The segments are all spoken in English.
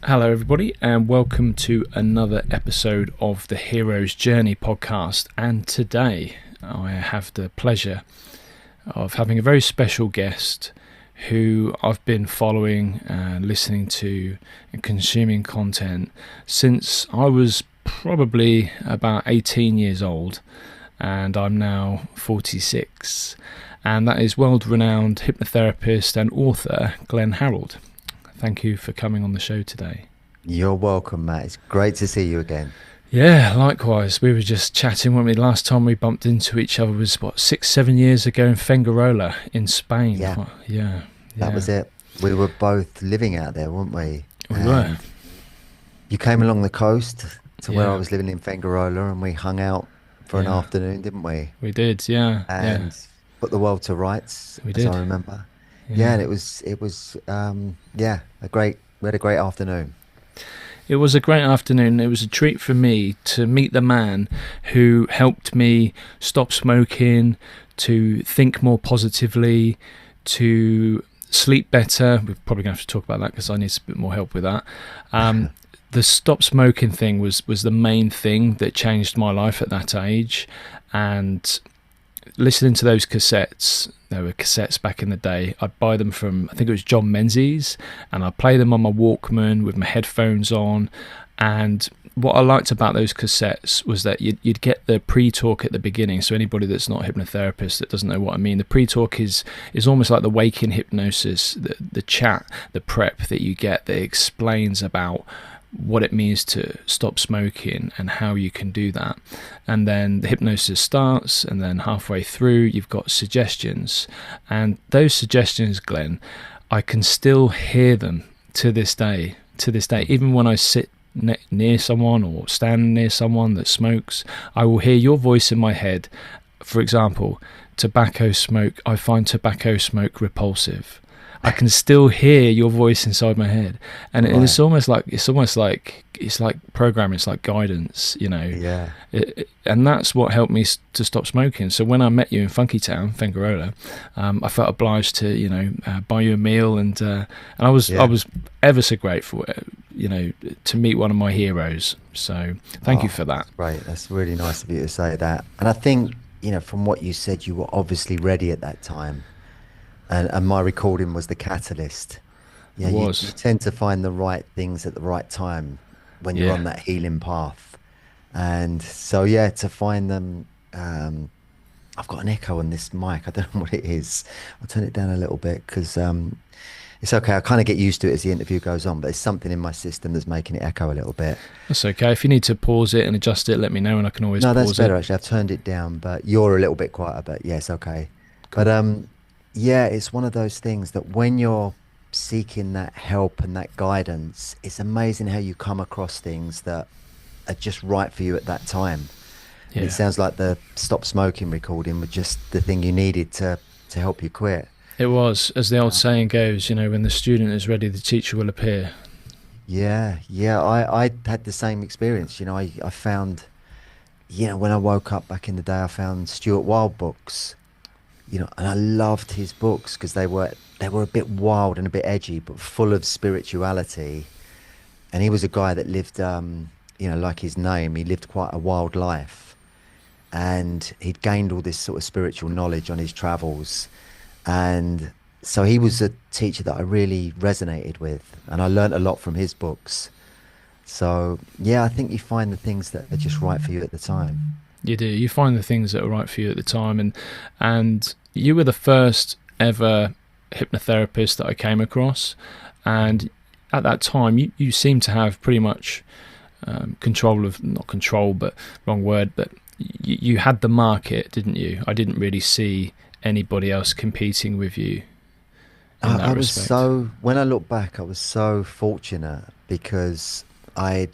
Hello, everybody, and welcome to another episode of the Hero's Journey podcast. And today I have the pleasure of having a very special guest who I've been following and listening to and consuming content since I was probably about 18 years old, and I'm now 46. And that is world-renowned hypnotherapist and author Glenn Harrold. Thank you for coming on the show today. You're welcome, Matt. It's great to see you again. Yeah, likewise. We were just chatting, weren't we? Last time we bumped into each other was, 6-7 years ago in Fuengirola in Spain. Yeah. That was it. We were both living out there, weren't we? We were. You came along the coast to where I was living in Fuengirola, and we hung out for an afternoon, didn't we? We did, yeah. And put the world to rights, as I remember. Yeah, and it was we had a great afternoon. It was a great afternoon. It was a treat for me to meet the man who helped me stop smoking, to think more positively, to sleep better. We're probably going to have to talk about that because I need a bit more help with that. The stop smoking thing was the main thing that changed my life at that age. And listening to those cassettes, there were cassettes back in the day, I'd buy them from, I think it was John Menzies, and I'd play them on my Walkman with my headphones on. And what I liked about those cassettes was that you'd get the pre-talk at the beginning. So anybody that's not a hypnotherapist that doesn't know what I mean, the pre-talk is almost like the Awaken Hypnosis, the chat, the prep that you get that explains about what it means to stop smoking and how you can do that. And then the hypnosis starts, and then halfway through you've got suggestions, and those suggestions, Glenn, I can still hear them to this day, even when I sit near someone or stand near someone that smokes. I will hear your voice in my head. For example, tobacco smoke, I find tobacco smoke repulsive. I can still hear your voice inside my head, and it's almost like programming. It's like guidance, you know. Yeah. And that's what helped me to stop smoking. So when I met you in Funky Town, Fuengirola, I felt obliged to, buy you a meal, and I was ever so grateful, to meet one of my heroes. So thank you for that. Right, that's really nice of you to say that. And I think, from what you said, you were obviously ready at that time. And my recording was the catalyst. Yeah, you tend to find the right things at the right time when you're on that healing path. And so, to find them, I've got an echo on this mic. I don't know what it is. I'll turn it down a little bit because it's okay. I kind of get used to it as the interview goes on, but there's something in my system that's making it echo a little bit. That's okay. If you need to pause it and adjust it, let me know, and I can always pause it. No, that's better, actually. I've turned it down, but you're a little bit quieter, but yes, okay. Cool. But it's one of those things that when you're seeking that help and that guidance, it's amazing how you come across things that are just right for you at that time. Yeah. And it sounds like the stop smoking recording was just the thing you needed to help you quit. It was, as the old saying goes, when the student is ready, the teacher will appear. Yeah. I had the same experience. I found, when I woke up back in the day, I found Stuart Wilde books. And I loved his books because they were a bit wild and a bit edgy, but full of spirituality. And he was a guy that lived, like his name, he lived quite a wild life. And he'd gained all this sort of spiritual knowledge on his travels. And so he was a teacher that I really resonated with. And I learned a lot from his books. So, I think you find the things that are just right for you at the time. You do. You find the things that are right for you at the time, and you were the first ever hypnotherapist that I came across, and at that time you seemed to have pretty much control of, not control, but wrong word, but you had the market, didn't you? I didn't really see anybody else competing with you in that respect. When I look back, I was so fortunate because I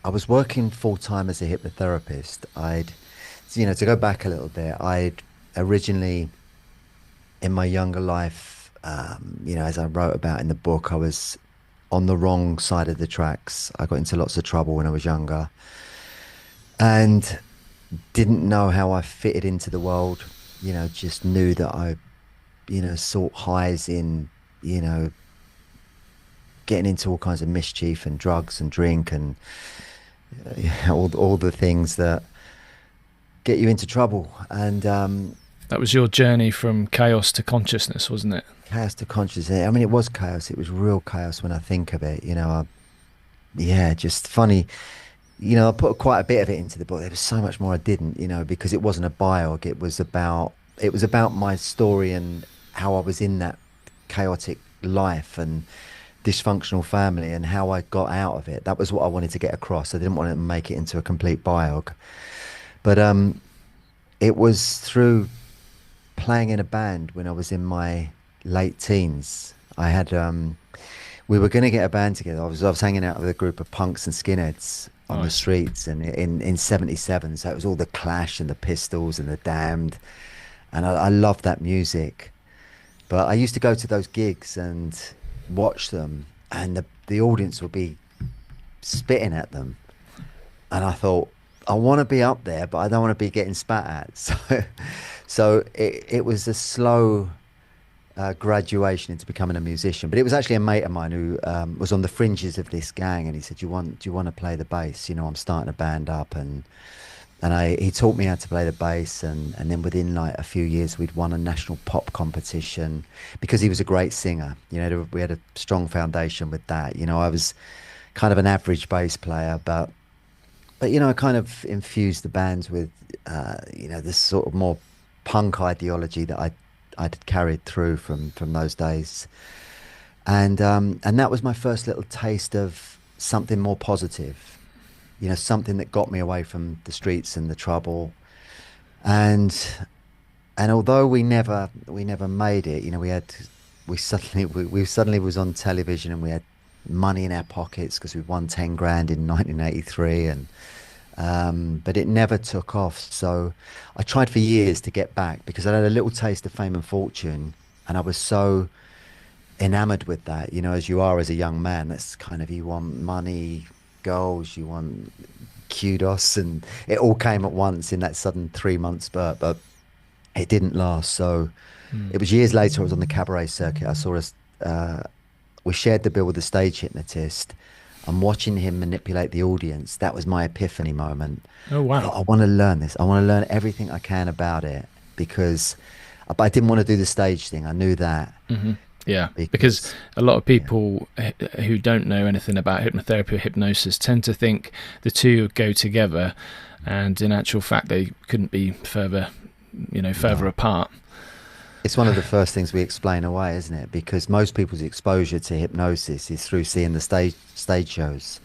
was working full-time as a hypnotherapist. To go back a little bit, I'd originally, in my younger life, as I wrote about in the book, I was on the wrong side of the tracks. I got into lots of trouble when I was younger and didn't know how I fitted into the world. Just knew that I, sought highs in, getting into all kinds of mischief and drugs and drink and all the things that get you into trouble. And that was your journey from chaos to consciousness, wasn't it? chaos to consciousness. I mean, it was chaos. It was real chaos when I think of it. Just funny. I put quite a bit of it into the book. There was so much more I didn't, because it wasn't a biog. It was about my story and how I was in that chaotic life and dysfunctional family and how I got out of it. That was what I wanted to get across. I didn't want to make it into a complete biog. But it was through playing in a band when I was in my late teens. We were going to get a band together. I was hanging out with a group of punks and skinheads on the streets and in 77. So it was all the Clash and the Pistols and the Damned. And I loved that music. But I used to go to those gigs and watch them, and the audience would be spitting at them. And I thought, I want to be up there, but I don't want to be getting spat at. So it was a slow graduation into becoming a musician. But it was actually a mate of mine who was on the fringes of this gang, and he said, do you want to play the bass? I'm starting a band up. And he taught me how to play the bass, and then within like a few years we'd won a national pop competition because he was a great singer. We had a strong foundation with that. I was kind of an average bass player, but I kind of infused the bands with this sort of more punk ideology that I'd carried through from those days, and that was my first little taste of something more positive. Something that got me away from the streets and the trouble. And although we never made it, we suddenly was on television and we had money in our pockets because we won 10 grand in 1983, but it never took off. So I tried for years to get back because I had a little taste of fame and fortune, and I was so enamored with that, as you are as a young man. That's kind of, you want money, girls, you want kudos, and it all came at once in that sudden 3-month spurt, but it didn't last. So it was years later, I was on the cabaret circuit. I saw we shared the bill with the stage hypnotist. I'm watching him manipulate the audience. That was my epiphany moment. Oh wow. I want to learn this. I want to learn everything I can about it, because I didn't want to do the stage thing. I knew that. Mm-hmm. Yeah, because a lot of people who don't know anything about hypnotherapy or hypnosis tend to think the two go together, and in actual fact they couldn't be further apart. It's one of the first things we explain away, isn't it? Because most people's exposure to hypnosis is through seeing the stage shows.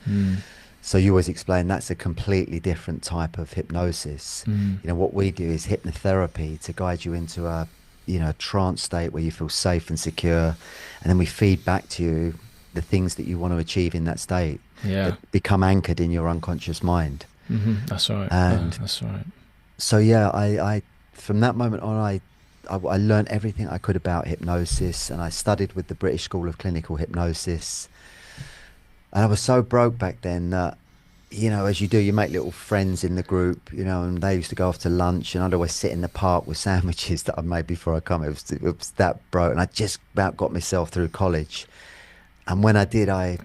So you always explain that's a completely different type of hypnosis. What we do is hypnotherapy to guide you into a trance state where you feel safe and secure, and then we feed back to you the things that you want to achieve in that state that become anchored in your unconscious mind. That's right. And that's right. So I from that moment on, I learned everything I could about hypnosis, and I studied with the British School of Clinical Hypnosis. And I was so broke back then that, as you do, you make little friends in the group, and they used to go off to lunch, and I'd always sit in the park with sandwiches that I made before I come. It was that broke, and I just about got myself through college. And when I did, I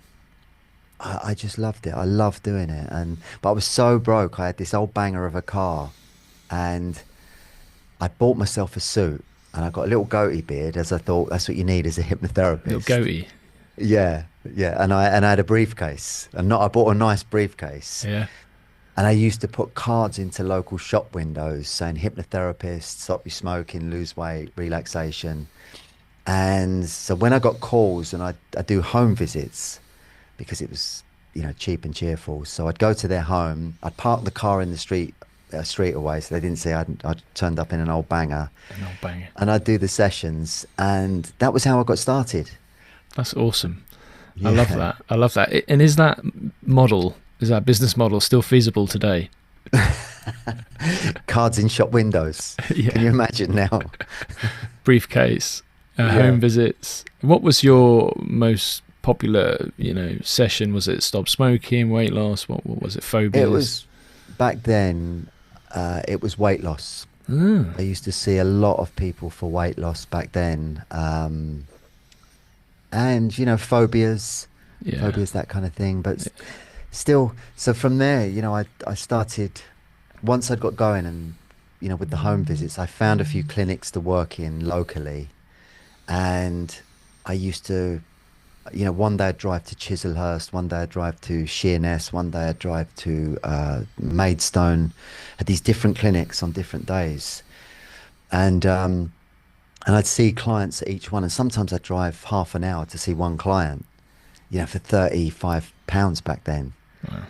just loved it. I loved doing it. But I was so broke. I had this old banger of a car, and I bought myself a suit, and I got a little goatee beard, as I thought that's what you need as a hypnotherapist. Little goatee. Yeah. And I had a briefcase, and I bought a nice briefcase. Yeah. And I used to put cards into local shop windows saying hypnotherapist, stop you smoking, lose weight, relaxation. And so when I got calls, and I do home visits because it was, cheap and cheerful. So I'd go to their home, I'd park the car in the street away, so they didn't see I'd turned up in an old banger. And I'd do the sessions, and that was how I got started. That's awesome. Yeah. I love that. And is that business model still feasible today? Cards in shop windows. Yeah. Can you imagine now? Briefcase, home visits. What was your most popular, session? Was it stop smoking, weight loss? What was it? Phobias? It was back then. It was weight loss. I used to see a lot of people for weight loss back then. And phobias, Yeah. phobias, that kind of thing. But still, so from there, I started, once I'd got going and, with the home visits, I found a few clinics to work in locally. And I used to, one day I'd drive to Chislehurst, one day I'd drive to Sheerness, one day I'd drive to Maidstone, at these different clinics on different days. And I'd see clients at each one. And sometimes I'd drive half an hour to see one client, for £35 back then. Wow.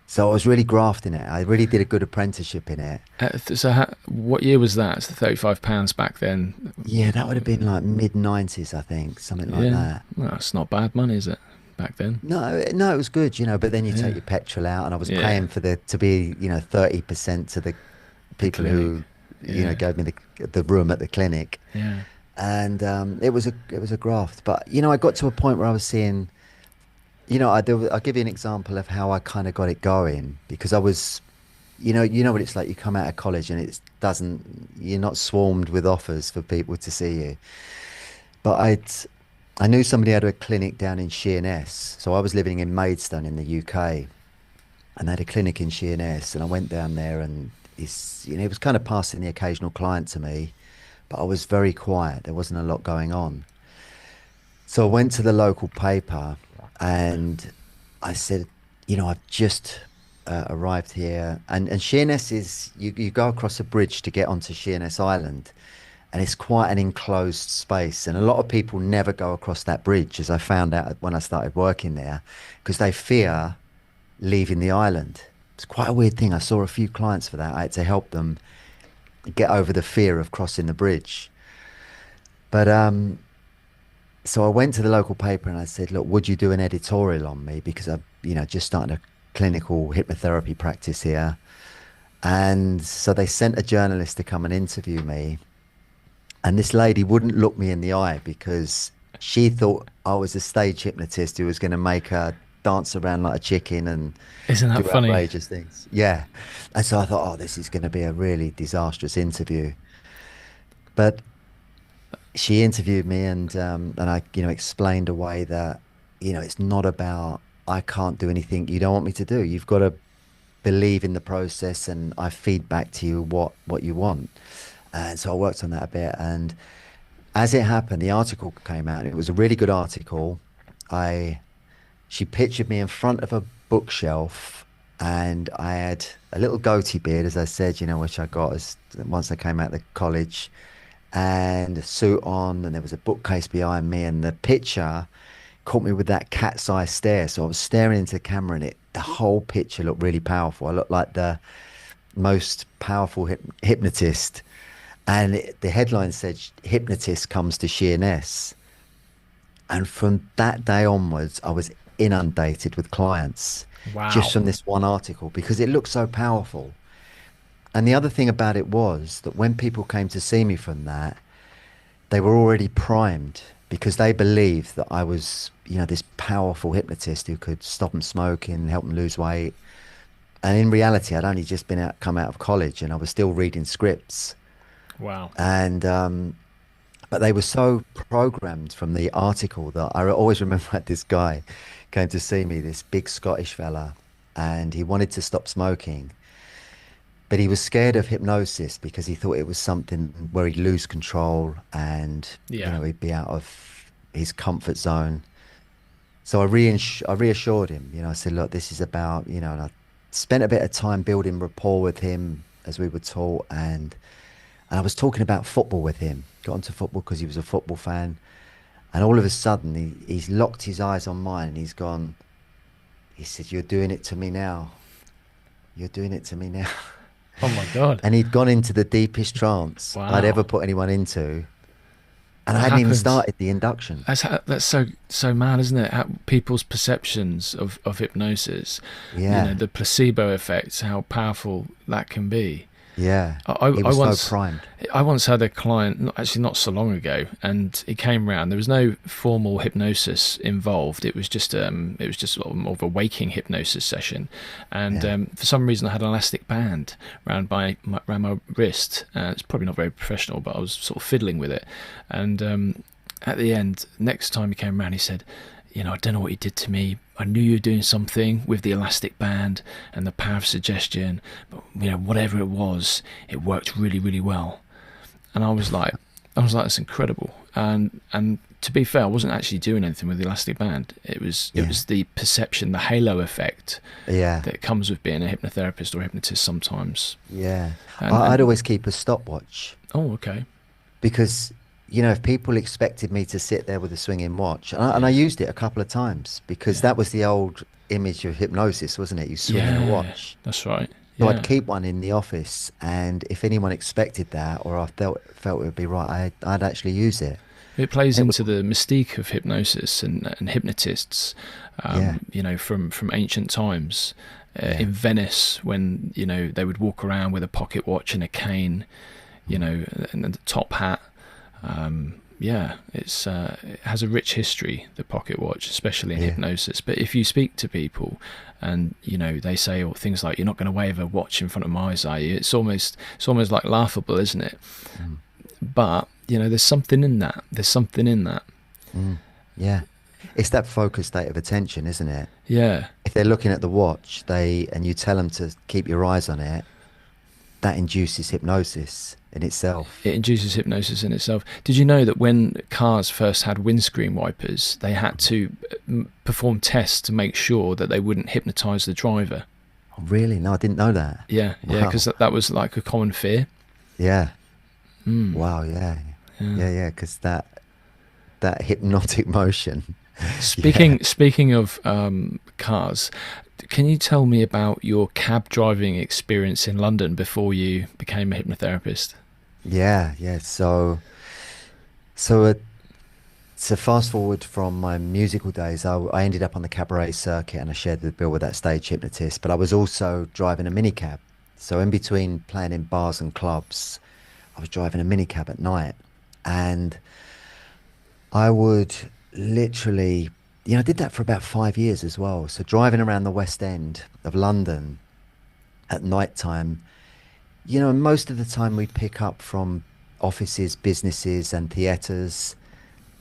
So I was really grafting it. I really did a good apprenticeship in it. What year was that? It's the £35 back then. Yeah, that would have been like mid 90s, I think, something like Yeah, that. well, that's not bad money, is it? Back then. No, it was good, but then you Yeah. take your petrol out, and I was Yeah. paying to be, 30% to the people who, Yeah. gave me the room at the clinic. Yeah. And it was a graft. But, I got to a point where I was seeing, I'll give you an example of how I kind of got it going, because I was, what it's like. You come out of college and you're not swarmed with offers for people to see you. But I knew somebody had a clinic down in Sheerness. So I was living in Maidstone in the UK, and they had a clinic in Sheerness, and I went down there, and he was kind of passing the occasional client to me, but I was very quiet. There wasn't a lot going on. So I went to the local paper and I said, I've just arrived here. And Sheerness is, you go across a bridge to get onto Sheerness Island, and it's quite an enclosed space. And a lot of people never go across that bridge, as I found out when I started working there, because they fear leaving the island. It's quite a weird thing. I saw a few clients for that. I had to help them get over the fear of crossing the bridge. But so I went to the local paper and I said, look, would you do an editorial on me? Because I've, just started a clinical hypnotherapy practice here. And so they sent a journalist to come and interview me. And this lady wouldn't look me in the eye because she thought I was a stage hypnotist who was going to make her dance around like a chicken and Isn't that do funny? outrageous things. Yeah. And so I thought, oh, this is going to be a really disastrous interview. But she interviewed me, and I, explained away that, it's not about, I can't do anything you don't want me to do. You've got to believe in the process, and I feed back to you what you want. And so I worked on that a bit. And as it happened, the article came out, and it was a really good article. She pictured me in front of a bookshelf, and I had a little goatee beard, as I said, which I got once I came out of college, and a suit on, and there was a bookcase behind me, and the picture caught me with that cat's eye stare. So I was staring into the camera, and the whole picture looked really powerful. I looked like the most powerful hypnotist. And the headline said, "Hypnotist comes to Sheerness." And from that day onwards, I was inundated with clients. Wow. Just from this one article, because it looked so powerful. And the other thing about it was that when people came to see me from that, they were already primed, because they believed that I was, this powerful hypnotist who could stop them smoking, help them lose weight. And in reality, I'd only just come out of college, and I was still reading scripts. Wow. And but they were so programmed from the article that I always remember that this guy came to see me, this big Scottish fella, and he wanted to stop smoking, but he was scared of hypnosis because he thought it was something where he'd lose control and he'd be out of his comfort zone. So I reassured him. I said, look, this is about, and I spent a bit of time building rapport with him as we were taught, and I was talking about football with him. Got into football because he was a football fan. And all of a sudden, he's locked his eyes on mine, and he's gone, he said, "You're doing it to me now. You're doing it to me now." Oh my God. And he'd gone into the deepest trance I'd ever put anyone into. And I hadn't even started the induction. That's so mad, isn't it? How people's perceptions of hypnosis, Yeah. The placebo effect, how powerful that can be. Yeah, I was once, so primed. I once had a client, actually not so long ago, and he came round. There was no formal hypnosis involved. It was just sort of more of a waking hypnosis session, and for some reason I had an elastic band around my wrist. It's probably not very professional, but I was sort of fiddling with it. And at the end, next time he came round, he said, I don't know what you did to me. I knew you were doing something with the elastic band and the power of suggestion, but whatever it was, it worked really, really well. And that's incredible. And to be fair, I wasn't actually doing anything with the elastic band. It was the perception, the halo effect that comes with being a hypnotherapist or hypnotist sometimes. Yeah. And I'd always keep a stopwatch oh, okay. because, if people expected me to sit there with a swinging watch, and I used it a couple of times because that was the old image of hypnosis, wasn't it? You swinging a watch. That's right. So Yeah. I'd keep one in the office, and if anyone expected that, or I felt it would be right, I'd actually use it. It plays into the mystique of hypnosis and hypnotists, from ancient times. In Venice, when they would walk around with a pocket watch and a cane, and the top hat. It has a rich history, the pocket watch, especially in hypnosis. But if you speak to people and they say things like, "You're not going to wave a watch in front of my eyes, are you?" It's almost like laughable, isn't it? But there's something in that. Yeah, it's that focused state of attention, isn't it? Yeah. If they're looking at the watch, and you tell them to keep your eyes on it, that induces hypnosis in itself. It induces hypnosis in itself. Did you know that when cars first had windscreen wipers, they had to perform tests to make sure that they wouldn't hypnotize the driver? Oh, really? No, I didn't know that. Yeah, Wow. because that was like a common fear. Yeah. Wow. Yeah. Because that hypnotic motion. Speaking of cars, can you tell me about your cab driving experience in London before you became a hypnotherapist? Yeah. So fast forward from my musical days, I ended up on the cabaret circuit, and I shared the bill with that stage hypnotist. But I was also driving a minicab. So in between playing in bars and clubs, I was driving a minicab at night, and I would literally, I did that for about 5 years as well. So driving around the West End of London at night time, most of the time we'd pick up from offices, businesses and theatres.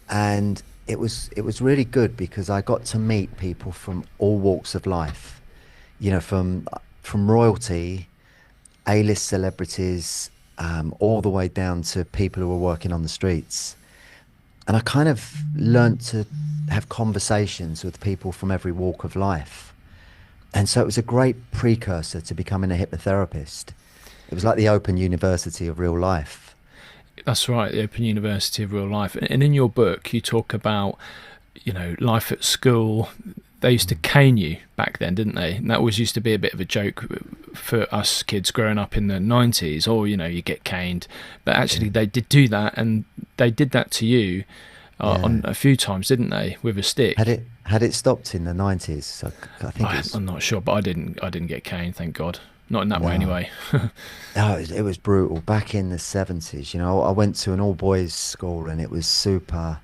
And it was really good because I got to meet people from all walks of life, from royalty, A-list celebrities, all the way down to people who were working on the streets. And I kind of learnt to have conversations with people from every walk of life. And so it was a great precursor to becoming a hypnotherapist. It was like the Open University of real life. That's right, the Open University of real life. And in your book, you talk about, life at school. They used to cane you back then, didn't they? And that always used to be a bit of a joke for us kids growing up in the 90s. Or, you get caned. But actually, they did do that, and they did that to you on a few times, didn't they, with a stick? Had it stopped in the 90s? I think I'm not sure, but I didn't get caned, thank God. Not in that way, anyway. No, it was brutal. Back in the 70s, I went to an all-boys school, and it was super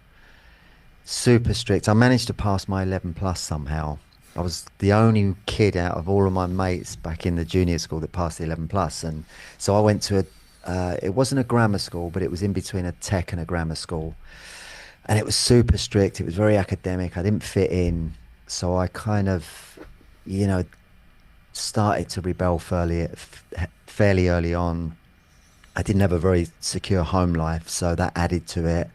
strict. I managed to pass my 11 plus somehow. I was the only kid out of all of my mates back in the junior school that passed the 11 plus. And so I went to it wasn't a grammar school, but it was in between a tech and a grammar school. And it was super strict. It was very academic. I didn't fit in. So I kind of, started to rebel fairly early on. I didn't have a very secure home life, so that added to it.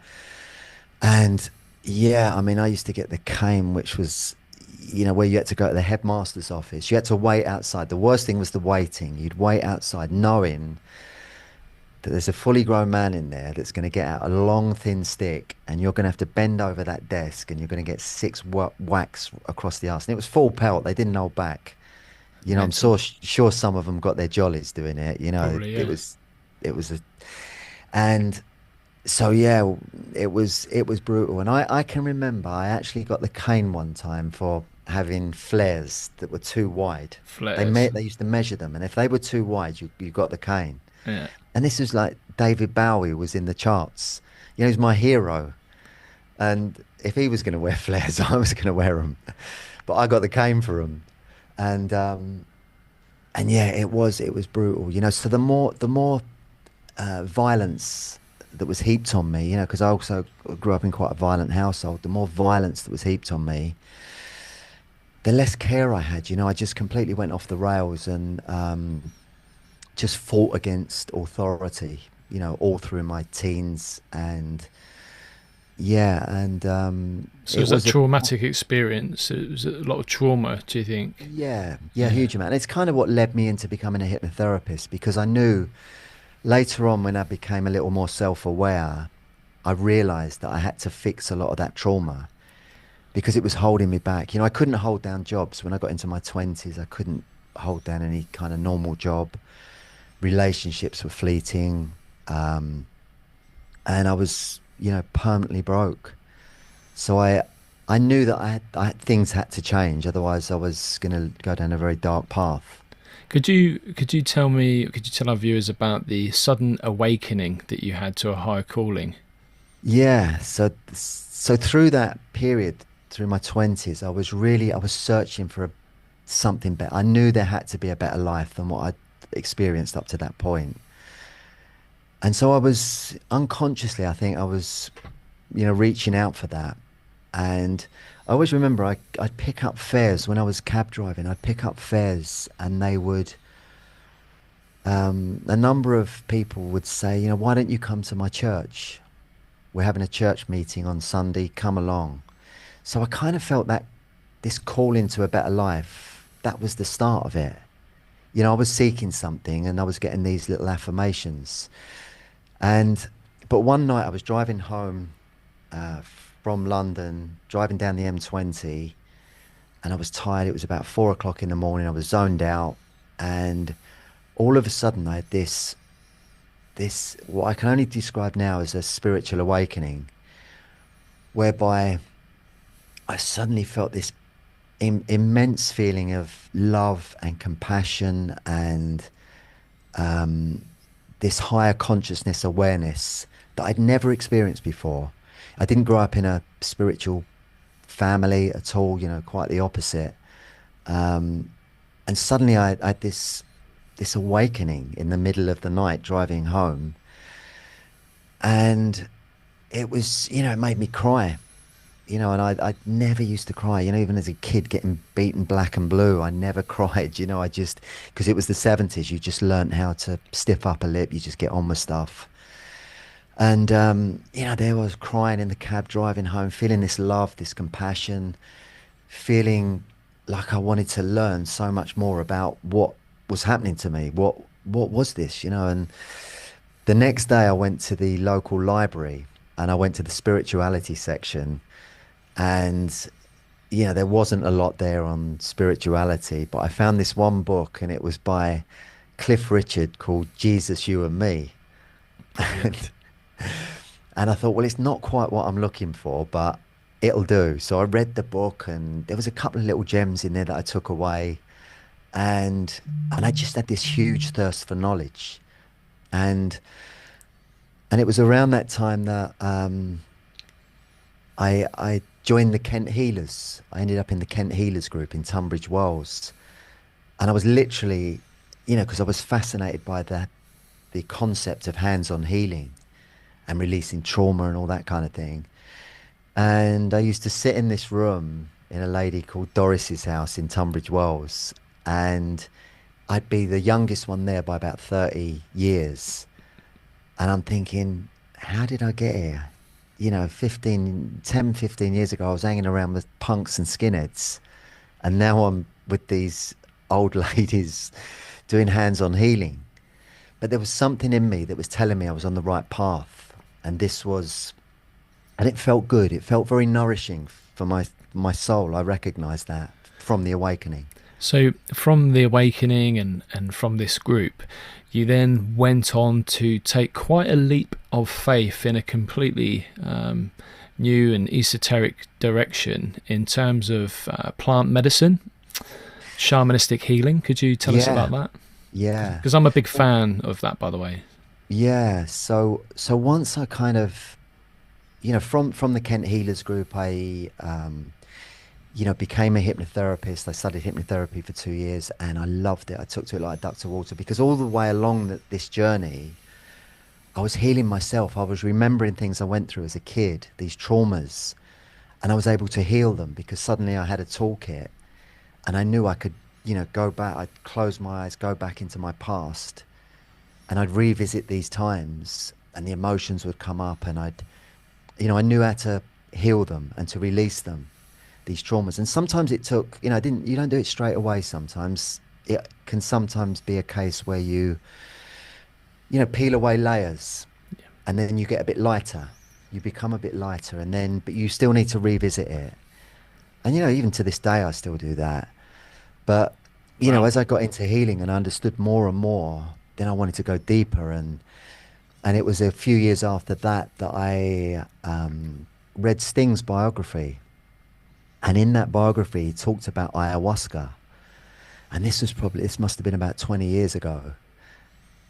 And I used to get the cane, which was, where you had to go to the headmaster's office. You had to wait outside. The worst thing was the waiting. You'd wait outside knowing that there's a fully grown man in there that's going to get out a long, thin stick, and you're going to have to bend over that desk, and you're going to get 6 whacks across the arse. And it was full pelt. They didn't hold back. I'm sure some of them got their jollies doing it. Probably, yeah. And so it was brutal. And I can remember I actually got the cane one time for having flares that were too wide. Flares. They used to measure them, and if they were too wide, you got the cane. Yeah. And this was like David Bowie was in the charts. He's my hero. And if he was going to wear flares, I was going to wear them. But I got the cane for him. And it was brutal. So the more violence that was heaped on me, because I also grew up in quite a violent household, the more violence that was heaped on me, the less care I had. I just completely went off the rails and just fought against authority, all through my teens. And yeah, and So it it was a was a traumatic experience. It was a lot of trauma, do you think? yeah, Yeah. huge amount. And it's kind of what led me into becoming a hypnotherapist, because I knew later on, when I became a little more self-aware, I realized that I had to fix a lot of that trauma because it was holding me back. I couldn't hold down jobs when I got into my 20s. I couldn't hold down any kind of normal job. Relationships were fleeting. Um, and I was, permanently broke. So I knew that things had to change. Otherwise, I was going to go down a very dark path. Could you tell our viewers about the sudden awakening that you had to a higher calling? Yeah. So through that period, through my 20s, I was searching for something better. I knew there had to be a better life than what I'd experienced up to that point. And so I was unconsciously, I think I was, reaching out for that. And I always remember I'd pick up fares when I was cab driving. I'd pick up fares, and a number of people would say, why don't you come to my church? We're having a church meeting on Sunday, come along. So I kind of felt that this call into a better life, that was the start of it. I was seeking something, and I was getting these little affirmations. But one night I was driving home from London, driving down the M20, and I was tired. It was about 4 o'clock in the morning. I was zoned out, and all of a sudden I had this what I can only describe now as a spiritual awakening, whereby I suddenly felt this immense feeling of love and compassion and this higher consciousness awareness that I'd never experienced before. I didn't grow up in a spiritual family at all, quite the opposite. And suddenly I had this awakening in the middle of the night driving home. And it was, it made me cry, and I never used to cry, even as a kid getting beaten black and blue, I never cried, because it was the 70s, you just learned how to stiff up a lip, you just get on with stuff. And, there I was crying in the cab driving home, feeling this love, this compassion, feeling like I wanted to learn so much more about what was happening to me. What was this, and the next day I went to the local library and I went to the spirituality section. And, there wasn't a lot there on spirituality, but I found this one book, and it was by Cliff Richard, called Jesus, You and Me. And, and I thought, well, it's not quite what I'm looking for, but it'll do. So I read the book, and there was a couple of little gems in there that I took away. And I just had this huge thirst for knowledge. And it was around that time that I joined the Kent Healers. I ended up in the Kent Healers group in Tunbridge Wells. And I was literally, because I was fascinated by the concept of hands-on healing and releasing trauma and all that kind of thing. And I used to sit in this room in a lady called Doris's house in Tunbridge Wells. And I'd be the youngest one there by about 30 years. And I'm thinking, how did I get here? 10, 15 years ago, I was hanging around with punks and skinheads. And now I'm with these old ladies doing hands-on healing. But there was something in me that was telling me I was on the right path. And it felt good. It felt very nourishing for my soul. I recognized that from the awakening. So from the awakening and from this group, you then went on to take quite a leap of faith in a completely new and esoteric direction in terms of plant medicine, shamanistic healing. Could you tell us about that? Yeah. Because I'm a big fan of that, by the way. Yeah. So once I kind of, from the Kent Healers group, I became a hypnotherapist. I studied hypnotherapy for 2 years, and I loved it. I took to it like a duck to water, because all the way along this journey, I was healing myself. I was remembering things I went through as a kid, these traumas, and I was able to heal them because suddenly I had a toolkit and I knew I could, go back. I'd close my eyes, go back into my past, and I'd revisit these times and the emotions would come up and I knew how to heal them and to release them, these traumas. And sometimes it took, you don't do it straight away. Sometimes it can sometimes be a case where peel away layers and then you get a bit lighter. You become a bit lighter but you still need to revisit it. And, even to this day, I still do that. But, Wow. as I got into healing and I understood more and more, then I wanted to go deeper. And it was a few years after that I read Sting's biography. And in that biography, he talked about ayahuasca. And this must have been about 20 years ago.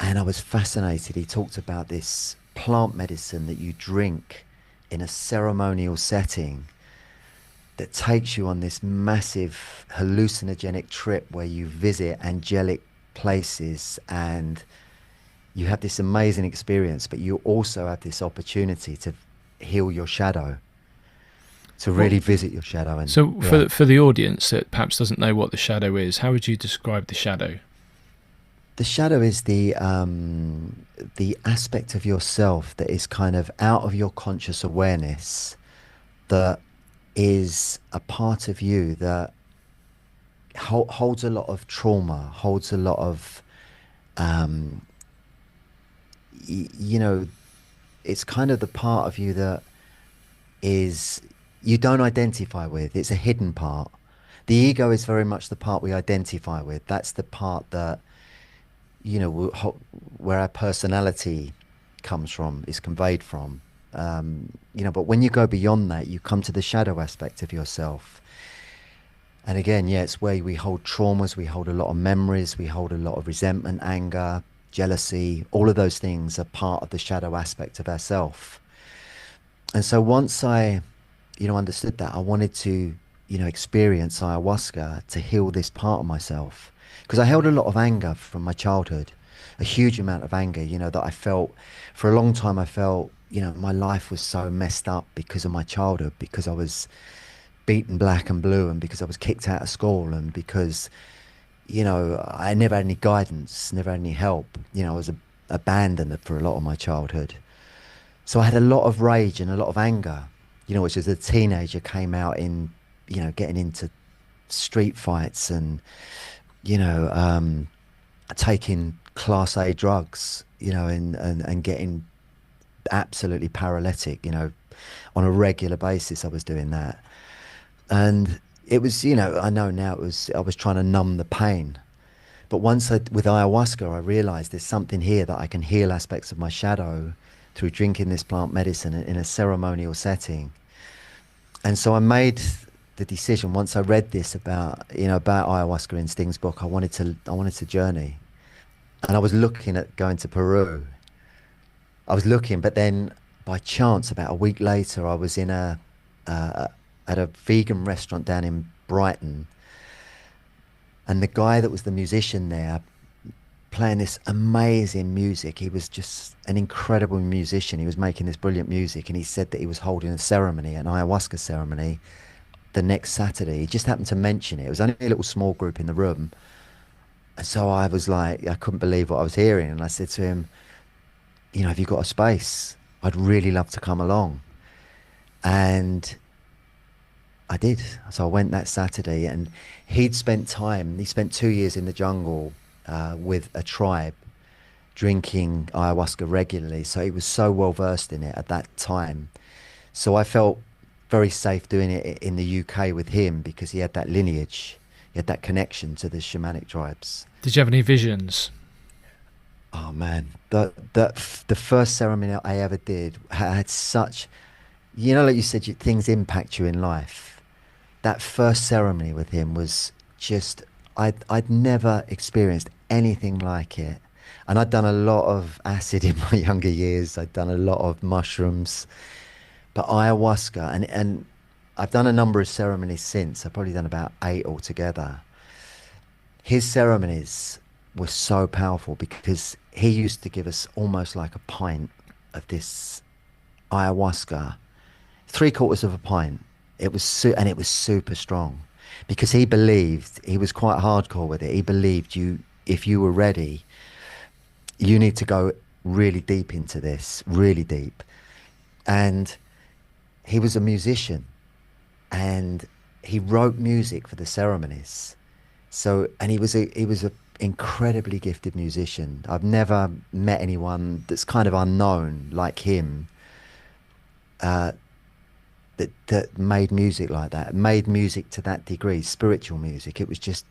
And I was fascinated. He talked about this plant medicine that you drink in a ceremonial setting that takes you on this massive hallucinogenic trip where you visit angelic places and you have this amazing experience, but you also have this opportunity to heal your shadow, to What? really visit your shadow. And So yeah, for the audience that perhaps doesn't know what the shadow is, how would you describe the shadow? the shadow is the aspect of yourself that is kind of out of your conscious awareness, that is a part of you that holds a lot of trauma, holds a lot of, um, you know, it's kind of the part of you that is you don't identify with. It's a hidden part. The ego is very much the part we identify with. That's the part that, where our personality comes from, is conveyed from. But when you go beyond that, you come to the shadow aspect of yourself. And again, yeah, it's where we hold traumas, we hold a lot of memories, we hold a lot of resentment, anger, jealousy. All of those things are part of the shadow aspect of ourself. And so once I, understood that, I wanted to, experience ayahuasca to heal this part of myself. Because I held a lot of anger from my childhood, a huge amount of anger, that I felt for a long time. I felt, my life was so messed up because of my childhood, because I was beaten black and blue and because I was kicked out of school and because, I never had any guidance, never had any help. I was abandoned for a lot of my childhood. So I had a lot of rage and a lot of anger, which as a teenager came out in, getting into street fights and, you know, um, taking class A drugs, and getting absolutely paralytic, on a regular basis. I was doing that. And it was, I know now I was trying to numb the pain. But with ayahuasca, I realized there's something here that I can heal aspects of my shadow through drinking this plant medicine in a ceremonial setting. And so I made the decision once I read this about ayahuasca in Sting's book. I wanted to journey, and I was looking at going to Peru. I was looking, but then by chance, about a week later, I was uh, at a vegan restaurant down in Brighton, and the guy that was the musician there playing this amazing music. He was just an incredible musician. He was making this brilliant music, and he said that he was holding a ceremony, an ayahuasca ceremony, the next Saturday. He just happened to mention it. It was only a little small group in the room. And so I was like, I couldn't believe what I was hearing. And I said to him, have you got a space? I'd really love to come along. And I did. So I went that Saturday, and he spent 2 years in the jungle with a tribe drinking ayahuasca regularly. So he was so well versed in it at that time. So I felt very safe doing it in the UK with him because he had that lineage, he had that connection to the shamanic tribes. Did you have any visions? Oh man, the first ceremony I ever did had such, like you said, things impact you in life. That first ceremony with him was just, I'd never experienced anything like it. And I'd done a lot of acid in my younger years. I'd done a lot of mushrooms, but ayahuasca, and I've done a number of ceremonies since. I've probably done about 8 altogether. His ceremonies were so powerful because he used to give us almost like a pint of this ayahuasca, 3/4 of a pint. And it was super strong because he believed, he was quite hardcore with it. He believed you, if you were ready, you need to go really deep into this, really deep. And he was a musician, and he wrote music for the ceremonies. So, and he was a incredibly gifted musician. I've never met anyone that's kind of unknown like him, uh, that made music like that, made music to that degree, spiritual music. It was just,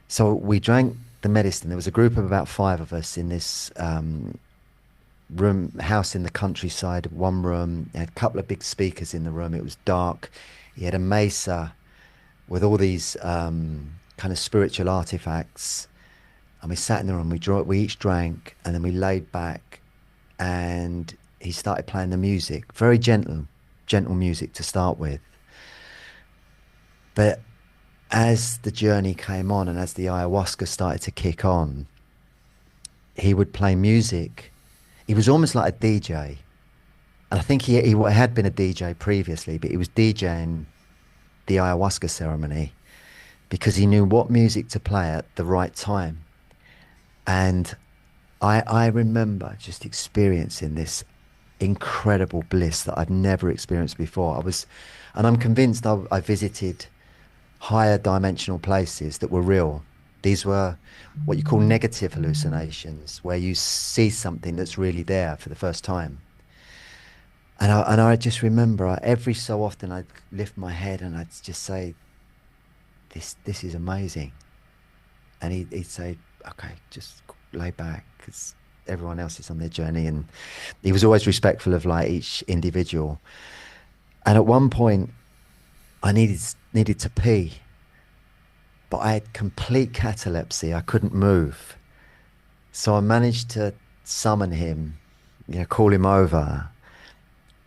so we drank the medicine. There was a group of about five of us in this room, house in the countryside, one room. He had a couple of big speakers in the room. It was dark. He had a mesa with all these kind of spiritual artifacts. And we sat in the room, we each drank, and then we laid back, and he started playing the music. Very gentle music to start with. But as the journey came on and as the ayahuasca started to kick on, he would play music. He was almost like a DJ. And I think he had been a DJ previously, but he was DJing the ayahuasca ceremony because he knew what music to play at the right time. And I remember just experiencing this incredible bliss that I've never experienced before. And I'm convinced I visited higher dimensional places that were real. These were what you call negative hallucinations, where you see something that's really there for the first time. And I just remember every so often I'd lift my head and I'd just say, this is amazing. And he'd say, okay, just lay back, because everyone else is on their journey. And he was always respectful of like each individual. And at one point I needed to pee, but I had complete catalepsy. I couldn't move. So I managed to summon him, call him over.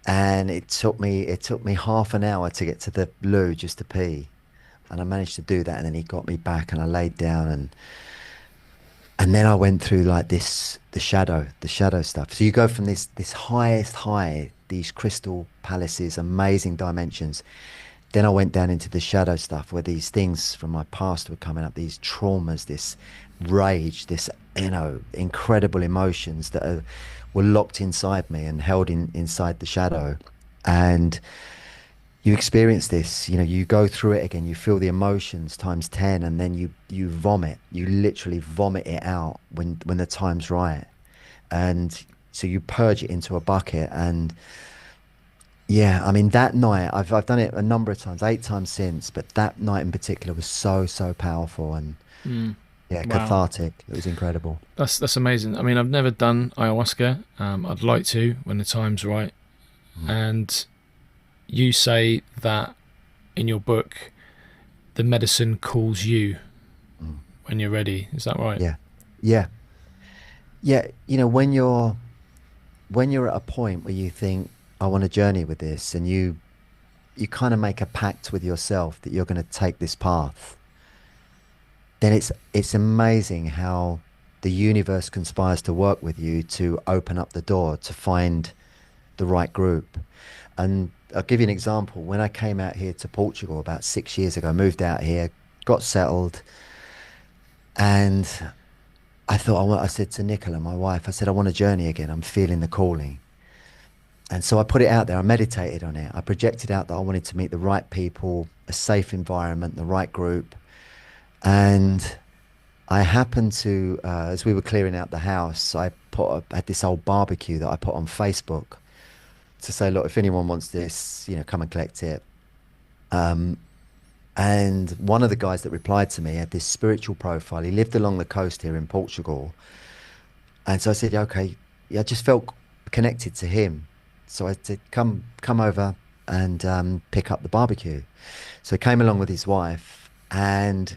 And it took me half an hour to get to the loo just to pee. And I managed to do that, and then he got me back, and I laid down, and then I went through like the shadow stuff. So you go from this highest high, these crystal palaces, amazing dimensions. Then I went down into the shadow stuff where these things from my past were coming up, these traumas, this rage, this, incredible emotions that were locked inside me and held inside the shadow. And you experience this, you go through it again, you feel the emotions times 10, and then you vomit, you literally vomit it out when the time's right. And so you purge it into a bucket. And yeah, I mean, that night, I've done it a number of times, 8 times since, but that night in particular was so, so powerful and Wow. cathartic. It was incredible. That's amazing. I mean, I've never done ayahuasca. I'd like to when the time's right. And you say that in your book, the medicine calls you when you're ready. Is that right? Yeah. When you're at a point where you think, I want to journey with this, and you kind of make a pact with yourself that you're going to take this path, then it's amazing how the universe conspires to work with you to open up the door to find the right group. And I'll give you an example. When I came out here to Portugal about 6 years ago, moved out here, got settled, and I said to Nicola, my wife, I said, I want to journey again. I'm feeling the calling. And so I put it out there. I meditated on it. I projected out that I wanted to meet the right people, a safe environment, the right group. And I happened to, as we were clearing out the house, I had this old barbecue that I put on Facebook to say, look, if anyone wants this, come and collect it. And one of the guys that replied to me had this spiritual profile. He lived along the coast here in Portugal. And so I said, okay, I just felt connected to him. So I said, come over and pick up the barbecue. So he came along with his wife, and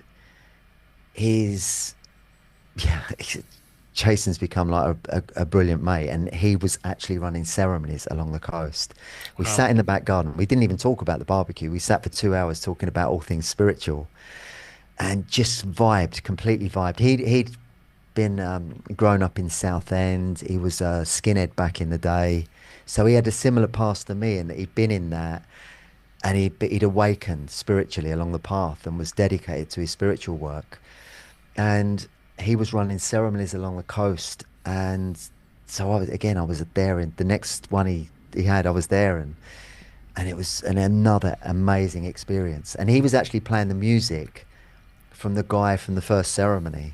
Jason's become like a brilliant mate, and he was actually running ceremonies along the coast. We sat in the back garden. We didn't even talk about the barbecue. We sat for 2 hours talking about all things spiritual, and just completely vibed. He'd been grown up in Southend. He was a skinhead back in the day, so he had a similar past to me, in that he'd been in that, and he'd awakened spiritually along the path and was dedicated to his spiritual work. And he was running ceremonies along the coast, and so I was there, and the next one he had, I was there, and it was another amazing experience. And he was actually playing the music from the guy from the first ceremony,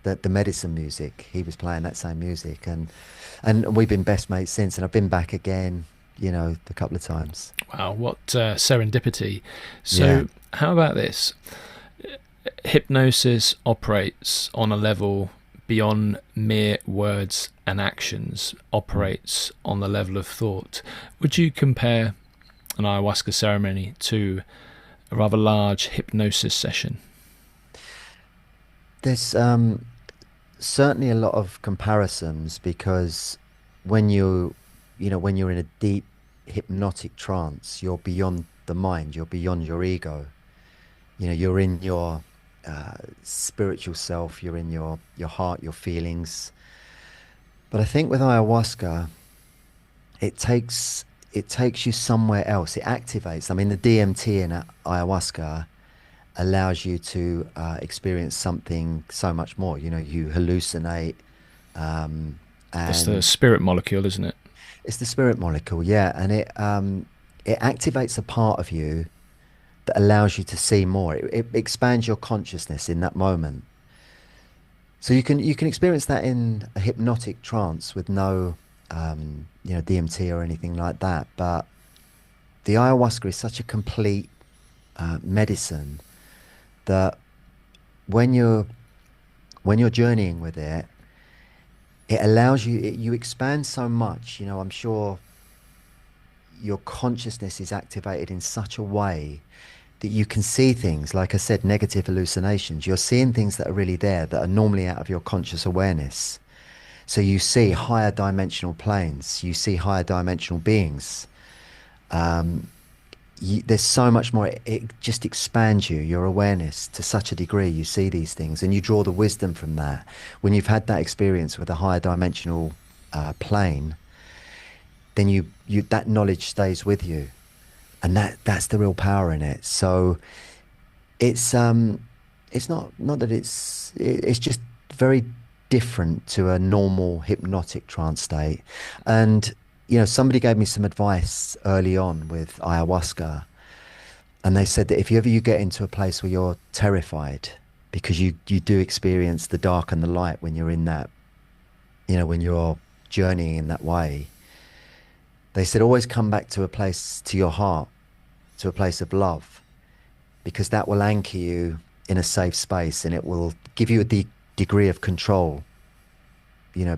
the medicine music. He was playing that same music, and we've been best mates since. And I've been back again, a couple of times. Wow, what serendipity. So Yeah. how about this? Hypnosis operates on a level beyond mere words and actions, operates on the level of thought. Would you compare an ayahuasca ceremony to a rather large hypnosis session? There's certainly a lot of comparisons, because when when you're in a deep hypnotic trance, you're beyond the mind, you're beyond your ego. You're in your spiritual self, you're in your heart, your feelings. But I think with ayahuasca, it takes you somewhere else. It activates. I mean, the DMT in ayahuasca allows you to experience something so much more. You hallucinate. It's the And spirit molecule, isn't it? it's the spirit molecule, yeah, and it activates a part of you that allows you to see more. It expands your consciousness in that moment. So you can experience that in a hypnotic trance with no DMT or anything like that. But the ayahuasca is such a complete medicine that when you're journeying with it, it allows you, you expand so much. I'm sure your consciousness is activated in such a way that you can see things, like I said, negative hallucinations. You're seeing things that are really there, that are normally out of your conscious awareness. So you see higher dimensional planes, you see higher dimensional beings. There's so much more. It just expands your awareness to such a degree. You see these things and you draw the wisdom from that. When you've had that experience with a higher dimensional plane, then you that knowledge stays with you, and that's the real power in it. So it's not that it's just very different to a normal hypnotic trance state. And somebody gave me some advice early on with ayahuasca, and they said that if you get into a place where you're terrified, because you do experience the dark and the light when you're in that, when you're journeying in that way, they said always come back to a place, to your heart, to a place of love, because that will anchor you in a safe space, and it will give you a degree of control,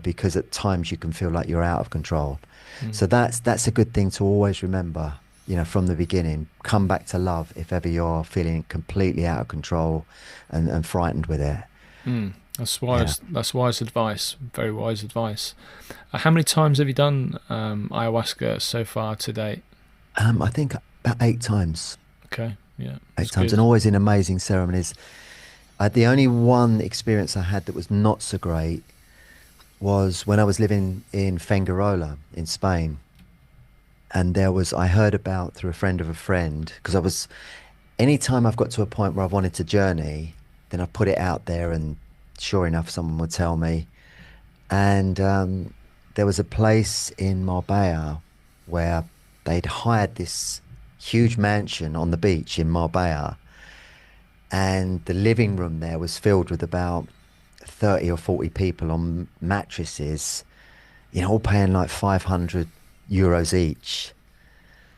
because at times you can feel like you're out of control. So that's a good thing to always remember, from the beginning. Come back to love if ever you're feeling completely out of control and frightened with it. That's wise. Yeah. That's wise advice. Very wise advice. How many times have you done ayahuasca so far to date? I think about 8 times. Okay, yeah. 8 times, good. And always in amazing ceremonies. The only one experience I had that was not so great was when I was living in Fuengirola in Spain. And I heard about, through a friend of a friend, because anytime I've got to a point where I've wanted to journey, then I put it out there, and sure enough, someone would tell me. And there was a place in Marbella where they'd hired this huge mansion on the beach in Marbella, and the living room there was filled with about 30 or 40 people on mattresses, all paying like 500 euros each.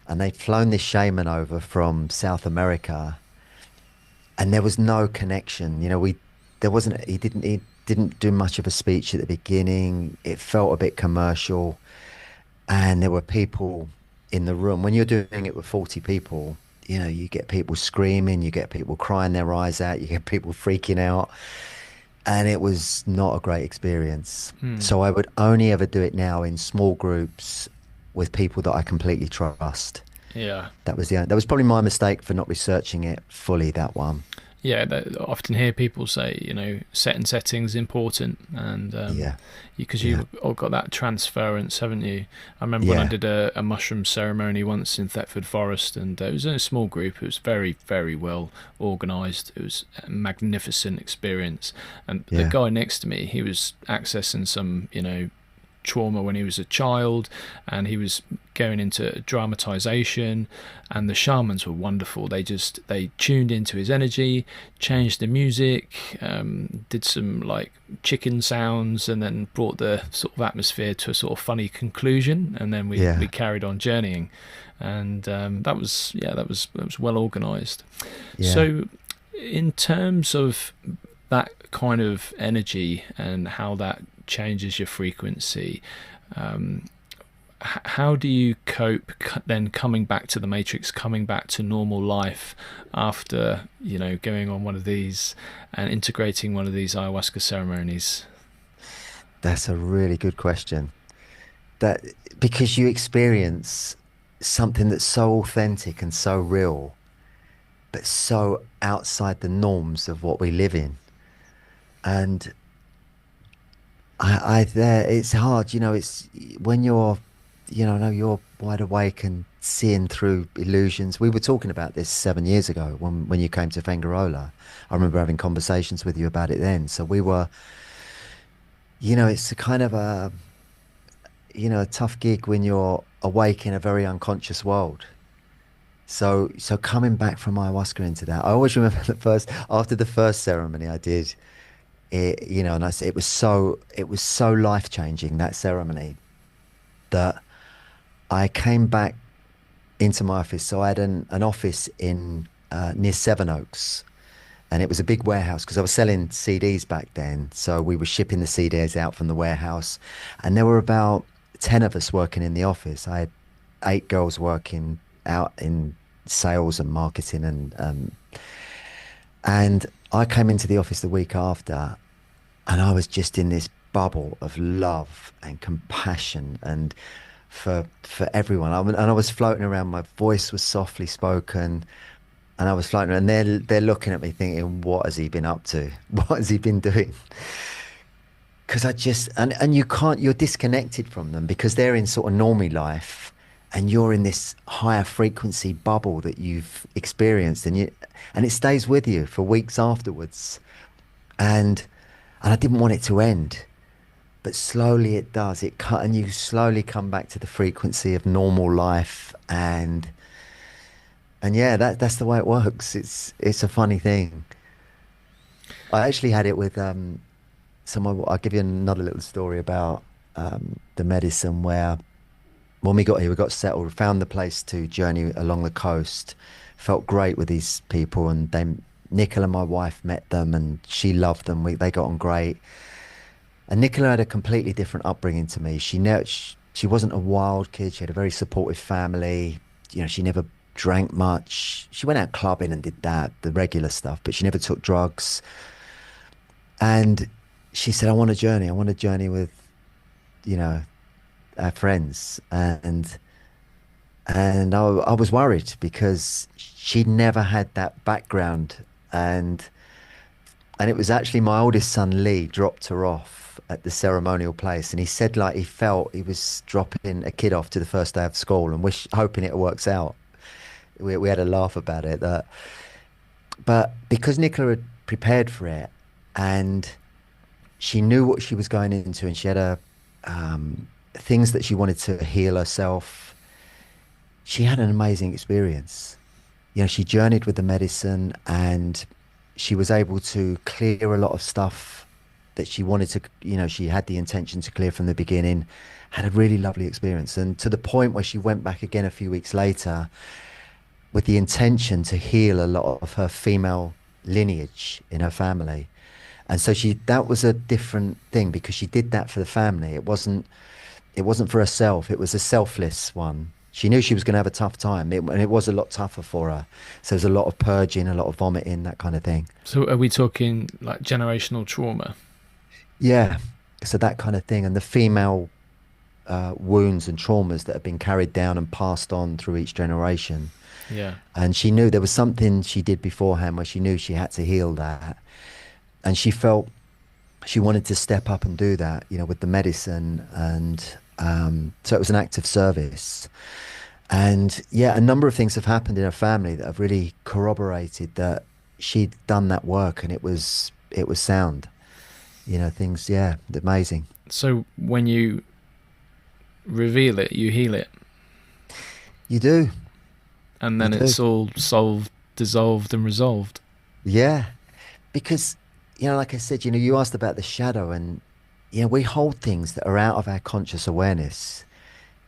And they'd flown this shaman over from South America, and there was no connection. He didn't do much of a speech at the beginning. It felt a bit commercial, and there were people in the room. When you're doing it with 40 people, you get people screaming, you get people crying their eyes out, you get people freaking out, and it was not a great experience. So I would only ever do it now in small groups with people that I completely trust. Yeah. That was probably my mistake for not researching it fully, that one. yeah, I often hear people say, set and setting is important, and Yeah, because yeah, you've all got that transference, haven't you? I remember when I yeah, did a mushroom ceremony once in Thetford Forest, and it was in a small group. It was very, very well organised. It was a magnificent experience, and the yeah, guy next to me, he was accessing some, trauma when he was a child, and he was going into dramatization, and the shamans were wonderful. They tuned into his energy, changed the music, did some like chicken sounds, and then brought the sort of atmosphere to a sort of funny conclusion, and then we yeah, carried on journeying, and that was well organized. yeah. So in terms of that kind of energy and how that changes your frequency, um, how do you cope then coming back to the matrix, coming back to normal life after going on one of these and integrating one of these ayahuasca ceremonies? That's a really good question. That because you experience something that's so authentic and so real, but so outside the norms of what we live in. And I there, it's hard, it's when you're, I know you're wide awake and seeing through illusions. We were talking about this 7 years ago when you came to Fengarola. I remember having conversations with you about it then. So we were, it's a kind of a tough gig when you're awake in a very unconscious world. So coming back from ayahuasca into that, I always remember after the first ceremony I did it, and it was so life changing, that ceremony, that I came back into my office. So I had an office in near Sevenoaks, and it was a big warehouse because I was selling CDs back then. So we were shipping the CDs out from the warehouse, and there were about 10 of us working in the office. I had 8 girls working out in sales and marketing, and I came into the office the week after, and I was just in this bubble of love and compassion and for everyone. And I was floating around. My voice was softly spoken, and I was floating around. And they're looking at me, thinking, "What has he been up to? What has he been doing?" Because I just and you can't. You're disconnected from them because they're in sort of normie life, and you're in this higher frequency bubble that you've experienced, and it stays with you for weeks afterwards. And I didn't want it to end, but slowly it does. And you slowly come back to the frequency of normal life, and yeah, that's the way it works. It's a funny thing. I actually had it with someone. I'll give you another little story about the medicine where when we got here, we got settled, we found the place to journey along the coast. Felt great with these people, and Nicola, my wife, met them, and she loved them. They got on great. And Nicola had a completely different upbringing to me. She wasn't a wild kid. She had a very supportive family. She never drank much. She went out clubbing and did that, the regular stuff, but she never took drugs. And she said, "I want a journey. I want to journey with, you know, our friends." And I was worried because she never had that background, and and it was actually my oldest son Lee dropped her off at the ceremonial place, and he said like he felt he was dropping a kid off to the first day of school, and hoping it works out. We had a laugh about it, but because Nicola had prepared for it, and she knew what she was going into, and she had things that she wanted to heal herself. She had an amazing experience. She journeyed with the medicine, and she was able to clear a lot of stuff that she wanted to, she had the intention to clear from the beginning. Had a really lovely experience, and to the point where she went back again a few weeks later with the intention to heal a lot of her female lineage in her family. And so that was a different thing because she did that for the family. It wasn't for herself. It was a selfless one. She knew she was going to have a tough time, and it was a lot tougher for her. So there's a lot of purging, a lot of vomiting, that kind of thing. So are we talking like generational trauma? Yeah. So that kind of thing, and the female wounds and traumas that have been carried down and passed on through each generation. Yeah. And she knew there was something she did beforehand where she knew she had to heal that. And she felt she wanted to step up and do that, you know, with the medicine. And so it was an act of service. And yeah, a number of things have happened in her family that have really corroborated that she'd done that work, and it was sound. You know, things, yeah, amazing. So when you reveal it, you heal it, You do, and you then do. it's all solved, dissolved, and resolved. Yeah, because you know, like I said, you know, you asked about the shadow, and you know, we hold things that are out of our conscious awareness.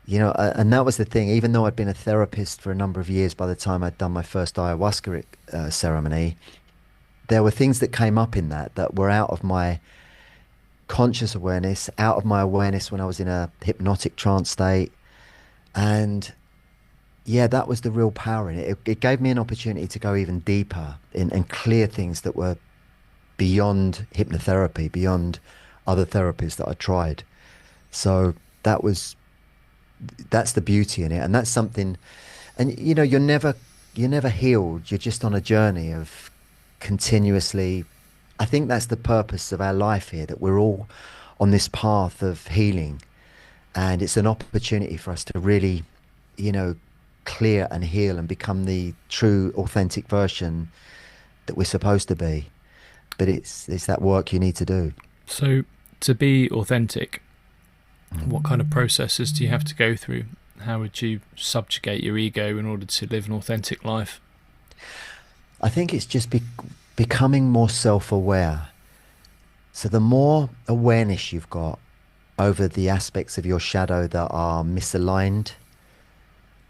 You know, and that was the thing. Even though I'd been a therapist for a number of years by the time I'd done my first ayahuasca ceremony, there were things that came up in that were out of my conscious awareness, out of my awareness when I was in a hypnotic trance state. And yeah, that was the real power in it. It gave me an opportunity to go even deeper and clear things that were beyond hypnotherapy, beyond other therapies that I tried. So that was that's the beauty in it, and that's something. And you know, you're never healed. You're just on a journey of continuously. I think that's the purpose of our life here. That we're all on this path of healing, and it's an opportunity for us to really, you know, clear and heal and become the true, authentic version that we're supposed to be. But it's that work you need to do. So to be authentic, what kind of processes do you have to go through? How would you subjugate your ego in order to live an authentic life? I think it's just becoming more self-aware. So the more awareness you've got over the aspects of your shadow that are misaligned,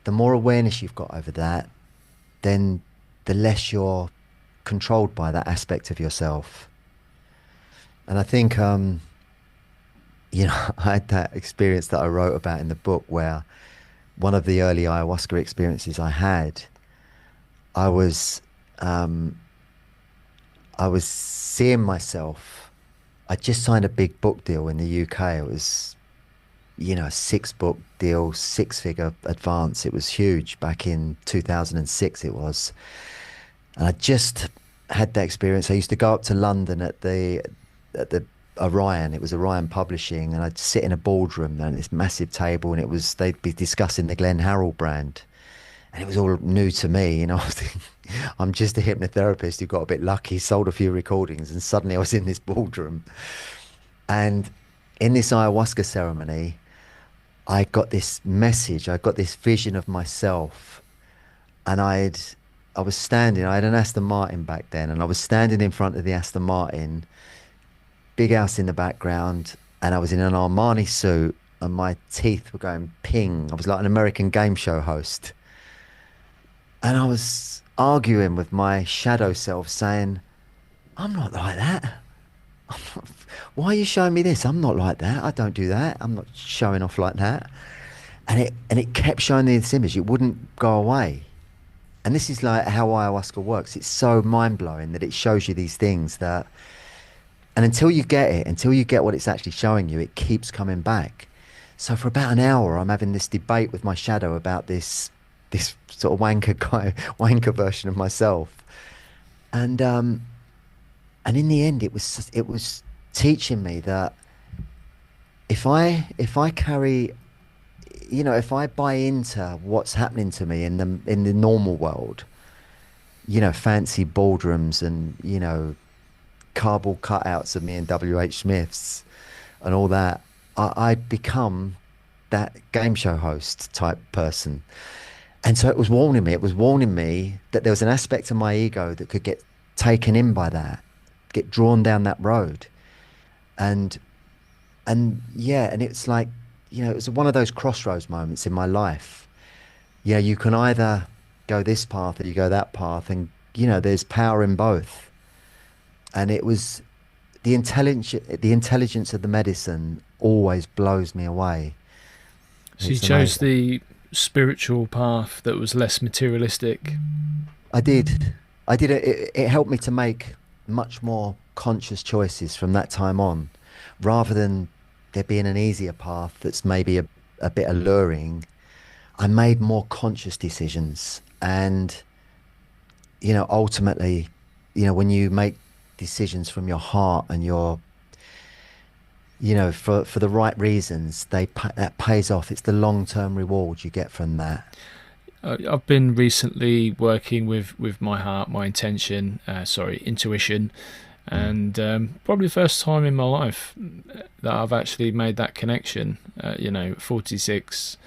the more awareness you've got over that, then the less you're controlled by that aspect of yourself. And I think, you know, I had that experience that I wrote about in the book where one of the early ayahuasca experiences I had, I was, I was seeing myself. I just signed a big book deal in the UK. It was, you know, a 6 book deal, 6-figure advance. It was huge back in 2006 it was. And I just had that experience. I used to go up to London at the Orion. It was Orion Publishing, and I'd sit in a boardroom and this massive table, and they'd be discussing the Glenn Harrold brand, and it was all new to me. You know, I was thinking, I'm just a hypnotherapist who got a bit lucky, sold a few recordings, and suddenly I was in this boardroom. And in this ayahuasca ceremony, I got this message. I got this vision of myself, and I was standing. I had an Aston Martin back then, and I was standing in front of the Aston Martin, big house in the background, and I was in an Armani suit, and my teeth were going ping. I was like an American game show host, and I was arguing with my shadow self, saying, "I'm not like that. I'm not, why are you showing me this? I'm not like that. I don't do that. I'm not showing off like that." And it kept showing me this image. It wouldn't go away. And this is like how ayahuasca works. It's so mind blowing that it shows you these things that, and until you get it, until you get what it's actually showing you, it keeps coming back. So for about an hour, I'm having this debate with my shadow about this sort of wanker guy, wanker version of myself. And in the end, it was teaching me that if I carry, you know, if I buy into what's happening to me in the normal world, you know, fancy boardrooms and, you know, cardboard cutouts of me and W.H. Smiths and all that, I'd become that game show host type person. And so it was warning me. It was warning me that there was an aspect of my ego that could get taken in by that, get drawn down that road. And yeah, and it's like, you know, it was one of those crossroads moments in my life. Yeah, you can either go this path or you go that path, and you know, there's power in both. And it was the intelligence of the medicine always blows me away. So you It's chose amazing. the spiritual path that was less materialistic. I did. It helped me to make much more conscious choices from that time on, rather than there being an easier path that's maybe a bit alluring. I made more conscious decisions, And, ultimately, when you make decisions from your heart and for the right reasons, that pays off. It's the long-term reward you get from that. I've been recently working with my heart, my intuition, Mm. and probably the first time in my life that I've actually made that connection. 46,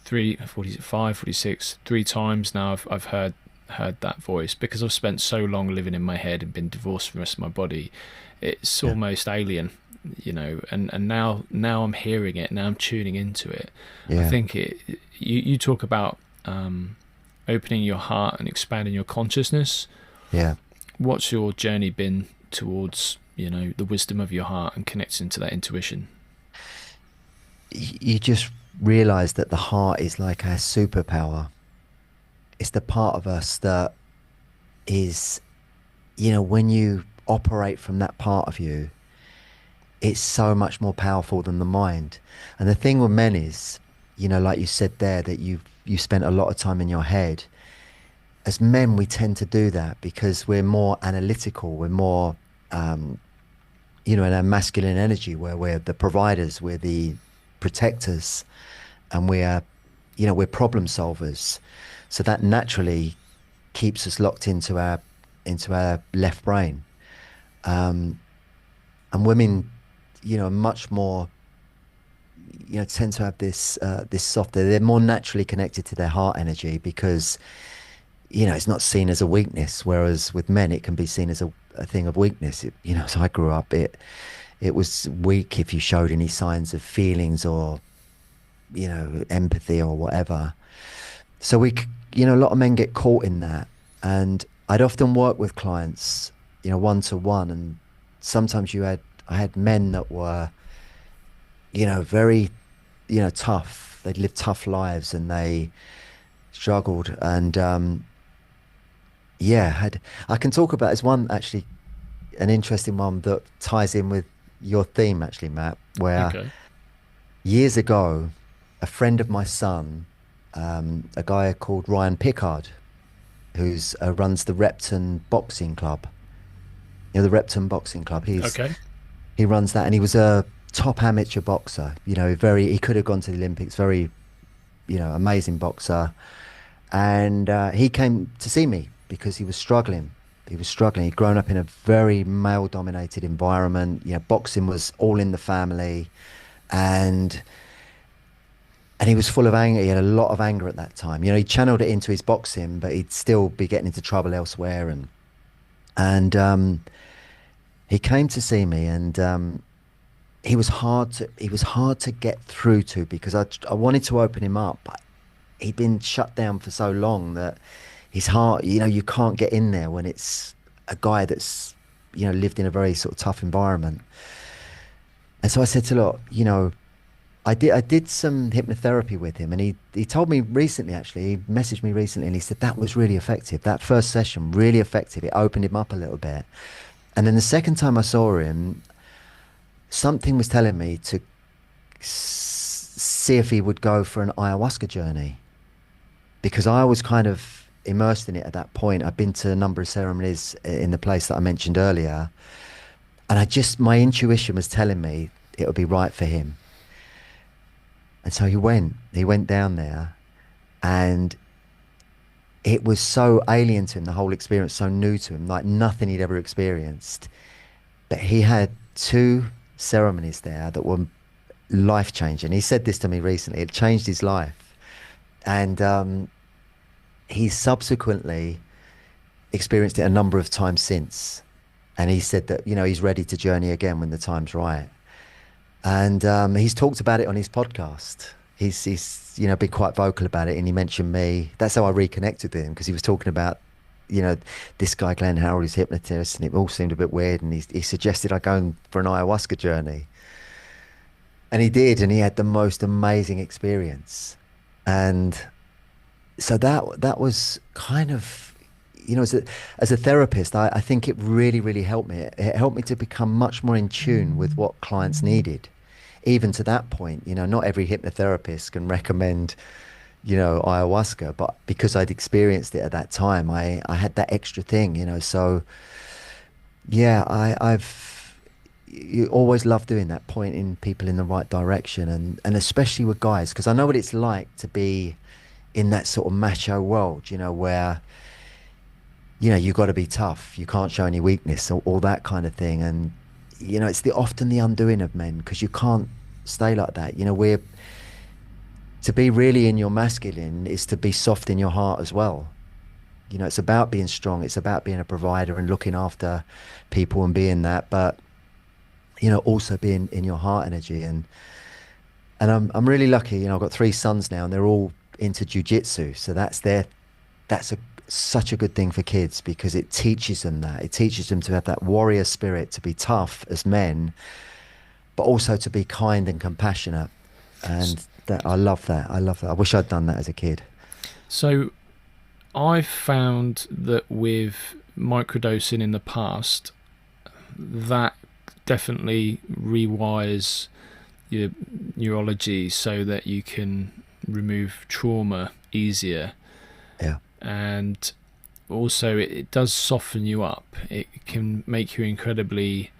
45, 46, 3 times now I've heard that voice, because I've spent so long living in my head and been divorced from the rest of my body. It's Yeah. almost alien, and now I'm hearing it, now I'm tuning into it. I Yeah. think you talk about opening your heart and expanding your consciousness. Yeah. What's your journey been towards, the wisdom of your heart and connecting to that intuition? You just realize that the heart is like our superpower. It's the part of us that is, when you operate from that part of you, it's so much more powerful than the mind. And the thing with men is, like you said there, that you spent a lot of time in your head. As men, we tend to do that because we're more analytical. We're more, in our masculine energy, where we're the providers, we're the protectors, and we're problem solvers. So that naturally keeps us locked into our left brain. Um, and women, much more, tend to have this softer. They're more naturally connected to their heart energy because it's not seen as a weakness. Whereas with men, it can be seen as a thing of weakness. As I grew up, it was weak if you showed any signs of feelings or empathy or whatever. So a lot of men get caught in that. And I'd often work with clients, one to one, and sometimes I had men that were, very, tough. They'd lived tough lives and they struggled. And I can talk about, there's one actually, an interesting one that ties in with your theme actually, Matt, where Okay. years ago, a friend of my son, a guy called Ryan Pickard, who's runs the Repton Boxing Club. The Repton Boxing Club. Okay. He runs that, and he was a top amateur boxer. He could have gone to the Olympics. Very, amazing boxer. And he came to see me because he was struggling. He was struggling. He'd grown up in a very male-dominated environment. Boxing was all in the family, and he was full of anger. He had a lot of anger at that time. He channeled it into his boxing, but he'd still be getting into trouble elsewhere. And he came to see me, and he was hard to get through to because I wanted to open him up, but he'd been shut down for so long that his heart, you can't get in there when it's a guy that's lived in a very sort of tough environment. And so I said to, look, I did some hypnotherapy with him, and he told me recently, actually, he messaged me recently, and he said that was really effective. That first session, really effective. It opened him up a little bit. And then the second time I saw him, something was telling me to see if he would go for an ayahuasca journey, because I was kind of immersed in it at that point. I'd been to a number of ceremonies in the place that I mentioned earlier, and my intuition was telling me it would be right for him. And so he went down there, and it was so alien to him, the whole experience, so new to him, like nothing he'd ever experienced. But he had 2 ceremonies there that were life changing. He said this to me recently, it changed his life. And he subsequently experienced it a number of times since. And he said that, he's ready to journey again when the time's right. And he's talked about it on his podcast. He's been quite vocal about it, and he mentioned me. That's how I reconnected with him, because he was talking about, this guy Glenn Harrold is hypnotist, and it all seemed a bit weird. And he suggested I go for an ayahuasca journey, and he did, and he had the most amazing experience. And so that was kind of, as a therapist, I think it really, really helped me. It helped me to become much more in tune with what clients needed. Even to that point, not every hypnotherapist can recommend, ayahuasca, but because I'd experienced it at that time, I had that extra thing, so yeah, I've you always love doing that, pointing people in the right direction, and especially with guys, because I know what it's like to be in that sort of macho world, where you got to be tough, you can't show any weakness, or all that kind of thing, and it's often the undoing of men because you can't stay like that. We're to be really in your masculine is to be soft in your heart as well. It's about being strong. It's about being a provider and looking after people and being that, but also being in your heart energy. And I'm really lucky. I've got three sons now, and they're all into jujitsu. So that's such a good thing for kids because it teaches them that. It teaches them to have that warrior spirit, to be tough as men, but also to be kind and compassionate. And I love that. I love that. I wish I'd done that as a kid. So I've found that with microdosing in the past, that definitely rewires your neurology so that you can remove trauma easier. Yeah. And also it does soften you up. It can make you incredibly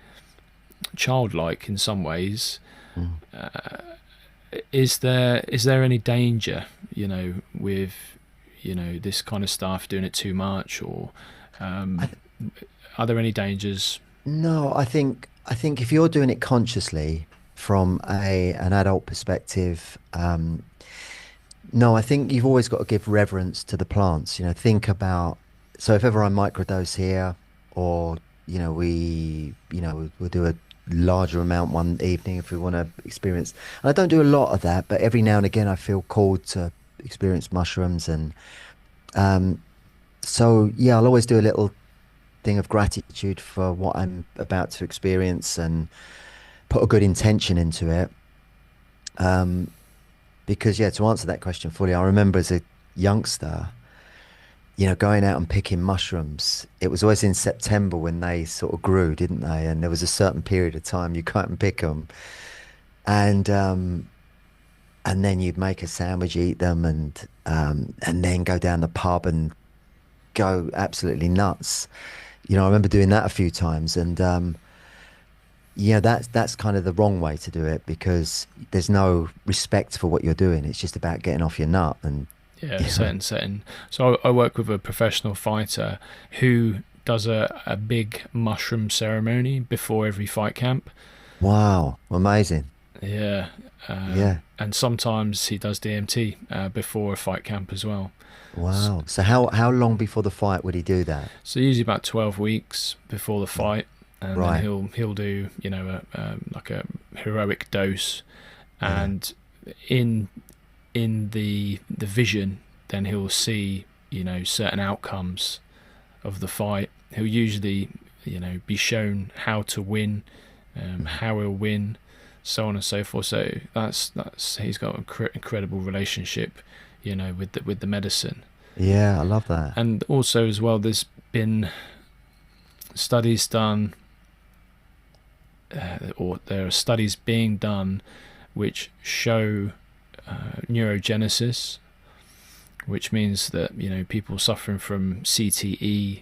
childlike in some ways. Is there any danger, with this kind of stuff, doing it too much, or are there any dangers? No, I think if you're doing it consciously from an adult perspective, no, I think you've always got to give reverence to the plants. Think about, so if ever I microdose here, or we'll do a larger amount one evening if we want to experience. And I don't do a lot of that, but every now and again I feel called to experience mushrooms, and so yeah, I'll always do a little thing of gratitude for what I'm about to experience and put a good intention into it. Because yeah, to answer that question fully, I remember as a youngster, going out and picking mushrooms. It was always in September when they sort of grew, didn't they? And there was a certain period of time you go out and pick them, and then you'd make a sandwich, eat them, and then go down the pub and go absolutely nuts. I remember doing that a few times, and yeah, that's kind of the wrong way to do it because there's no respect for what you're doing. It's just about getting off your nut and setting. So I work with a professional fighter who does a big mushroom ceremony before every fight camp. Wow, amazing. Yeah. Yeah. And sometimes he does DMT before a fight camp as well. Wow. So how long before the fight would he do that? So usually about 12 weeks before the fight, and Right. then he'll do like a heroic dose, and in the vision, then he'll see certain outcomes of the fight. He'll usually be shown how to win, how he'll win, so on and so forth. So that's he's got an incredible relationship with the medicine. Yeah, I love that. And also as well, there's been studies done, or there are studies being done which show neurogenesis, which means that people suffering from CTE,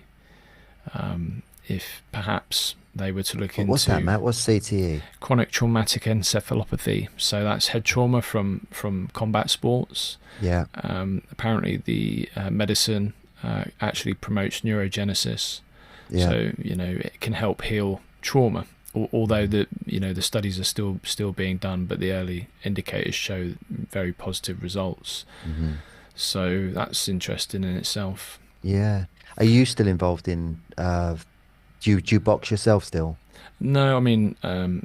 if perhaps they were to look into What's that, Matt? What's CTE? chronic traumatic encephalopathy. So that's head trauma from combat sports. Yeah. Apparently the medicine actually promotes neurogenesis. Yeah. So it can help heal trauma. Although the studies are still being done, but the early indicators show very positive results. Mm-hmm. So that's interesting in itself. Yeah. Are you still involved in do you box yourself still? No, I mean,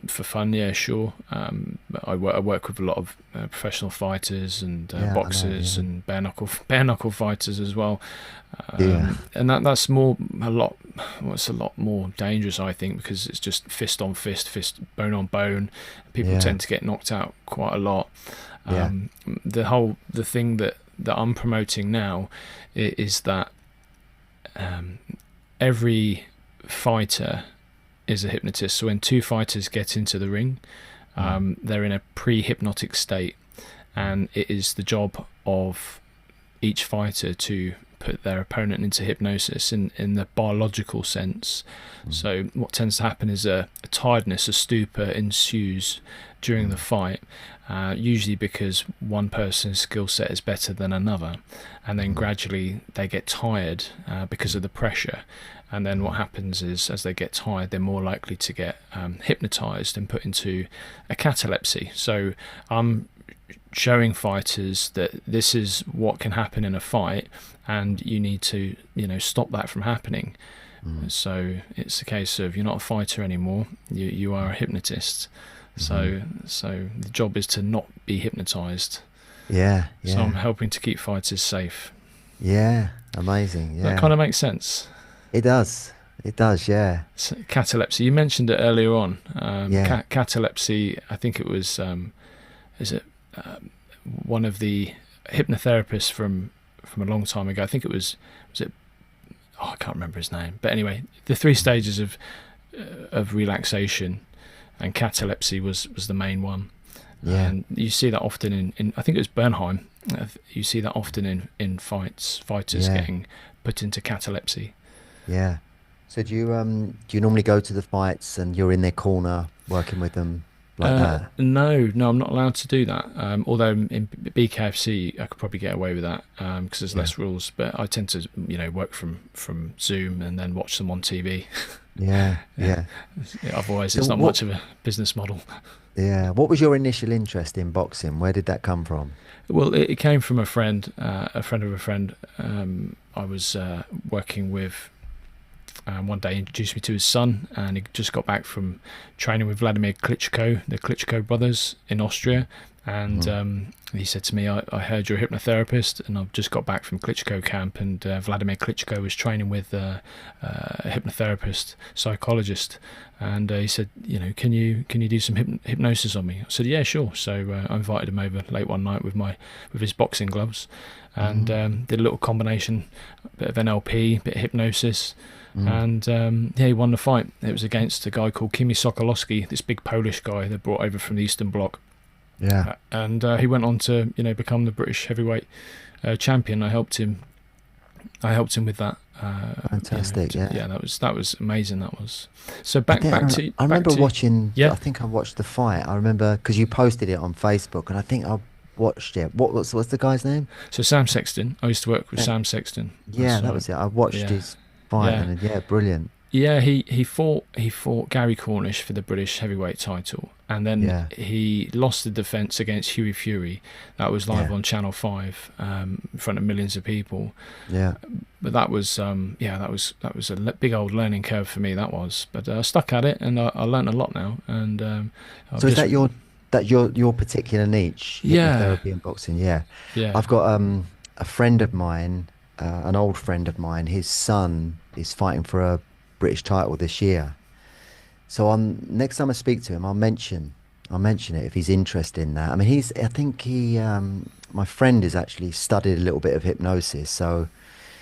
for fun, yeah, sure. I work with a lot of professional fighters and boxers and bare knuckle fighters as well. And that's it's a lot more dangerous, I think, because it's just fist on fist, bone on bone. People tend to get knocked out quite a lot. The thing that I'm promoting now is that every fighter is a hypnotist. So when two fighters get into the ring, they're in a pre-hypnotic state, and it is the job of each fighter to put their opponent into hypnosis in the biological sense. So what tends to happen is a tiredness, a stupor ensues during the fight, usually because one person's skill set is better than another, and then gradually they get tired because of the pressure. And then what happens is, as they get tired, they're more likely to get hypnotized and put into a catalepsy. So I'm showing fighters that this is what can happen in a fight, and you need to, stop that from happening. So it's a case of, you're not a fighter anymore, you are a hypnotist. So the job is to not be hypnotized. Yeah. So I'm helping to keep fighters safe. Yeah, amazing. Yeah, That kind of makes sense. It does. Yeah. So, catalepsy, you mentioned it earlier on. Yeah. Catalepsy, I think it was one of the hypnotherapists from a long time ago. I think it was it, I can't remember his name, but anyway, the 3 stages of relaxation, and catalepsy was the main one. Yeah. And you see that often in I think it was Bernheim. You see that often in fighters getting put into catalepsy. Yeah. So do you normally go to the fights and you're in their corner working with them like that? No, I'm not allowed to do that. Although in BKFC I could probably get away with that because there's less rules. But I tend to work from Zoom and then watch them on TV. Yeah. Otherwise, So it's not much of a business model. Yeah. What was your initial interest in boxing? Where did that come from? Well, it came from a friend of a friend. I was working with. One day he introduced me to his son, and he just got back from training with Vladimir Klitschko, the Klitschko brothers in Austria. And he said to me, I heard you're a hypnotherapist, and I've just got back from Klitschko camp, and Vladimir Klitschko was training with a hypnotherapist, psychologist. And he said, can you do some hypnosis on me? I said, yeah, sure. So I invited him over late one night with his boxing gloves, and did a little combination, a bit of NLP, a bit of hypnosis. And he won the fight. It was against a guy called Kimi Sokolowski, this big Polish guy they brought over from the Eastern Bloc. Yeah. And he went on to become the British heavyweight champion. I helped him with that. Fantastic. Yeah, that was amazing. That was. So back to. I remember watching. Yeah. I think I watched the fight. I remember because you posted it on Facebook, and I think I watched it. What's the guy's name? So Sam Sexton. I used to work with Sam Sexton. Yeah, that was it. I watched his fight, and brilliant. Yeah, he fought Gary Cornish for the British heavyweight title, and then he lost the defence against Hughie Fury. That was live on Channel 5 in front of millions of people. Yeah, but that was that was a big old learning curve for me. That was, but I stuck at it, and I learned a lot now. And so is that your particular niche? Hypnotherapy and boxing. Yeah. I've got a friend of mine, an old friend of mine. His son is fighting for a British title this year. So next time I speak to him, I'll mention it if he's interested in that. I mean, my friend has actually studied a little bit of hypnosis, so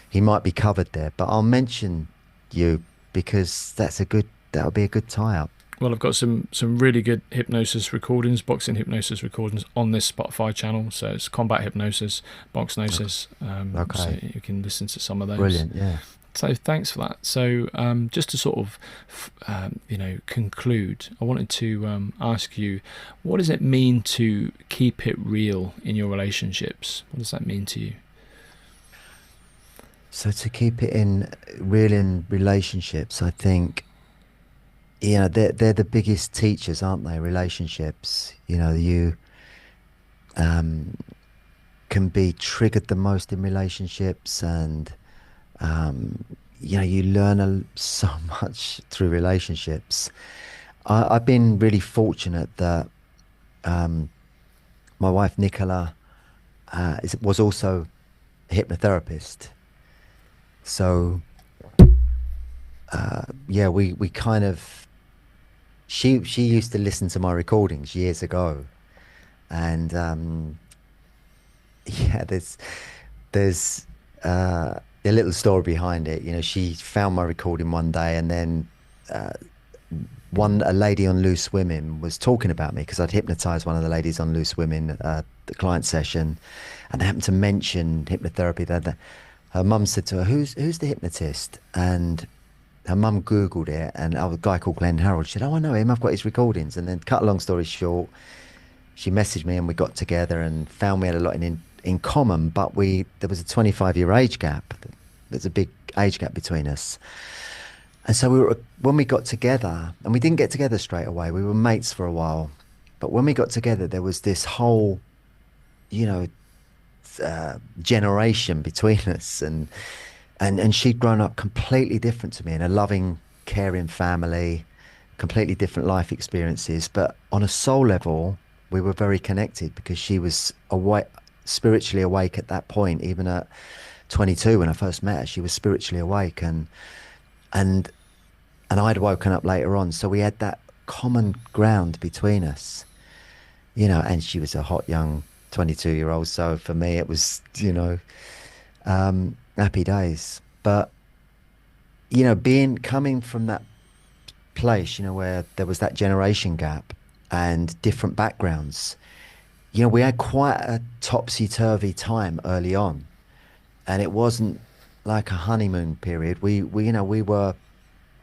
he might be covered there. But I'll mention you because that'll be a good tie-up. Well, I've got some really good hypnosis recordings, boxing hypnosis recordings on this Spotify channel. So it's Combat Hypnosis, Boxnosis. Okay. So you can listen to some of those. Brilliant, yeah. So thanks for that. So just to sort of, conclude, I wanted to ask you, what does it mean to keep it real in your relationships? What does that mean to you? So to keep it real in relationships, I think, they're the biggest teachers, aren't they? Relationships. You can be triggered the most in relationships, and you learn so much through relationships. I've been really fortunate that my wife Nicola was also a hypnotherapist. So we kind of she used to listen to my recordings years ago, and there's a little story behind it. She found my recording one day, and then a lady on Loose Women was talking about me because I'd hypnotized one of the ladies on Loose Women the client session, and they happened to mention hypnotherapy. That her mum said to her, "Who's the hypnotist?" And her mum Googled it, and a guy called Glenn Harrold. She said, "Oh, I know him. I've got his recordings." And then, cut a long story short, she messaged me, and we got together and found we had a lot in common. But there was a 25-year age gap. There's a big age gap between us. And so when we got together, and we didn't get together straight away, we were mates for a while. But when we got together, there was this whole, you know, generation between us. And she'd grown up completely different to me in a loving, caring family, completely different life experiences. But on a soul level, we were very connected because she was spiritually awake at that point. Even at 22, when I first met her, she was spiritually awake. And I'd woken up later on, so we had that common ground between us, you know. And she was a hot young 22-year-old, so for me it was, you know, happy days. But you know, coming from that place, you know, where there was that generation gap and different backgrounds, you know, we had quite a topsy-turvy time early on, and it wasn't like a honeymoon period. We you know, we were,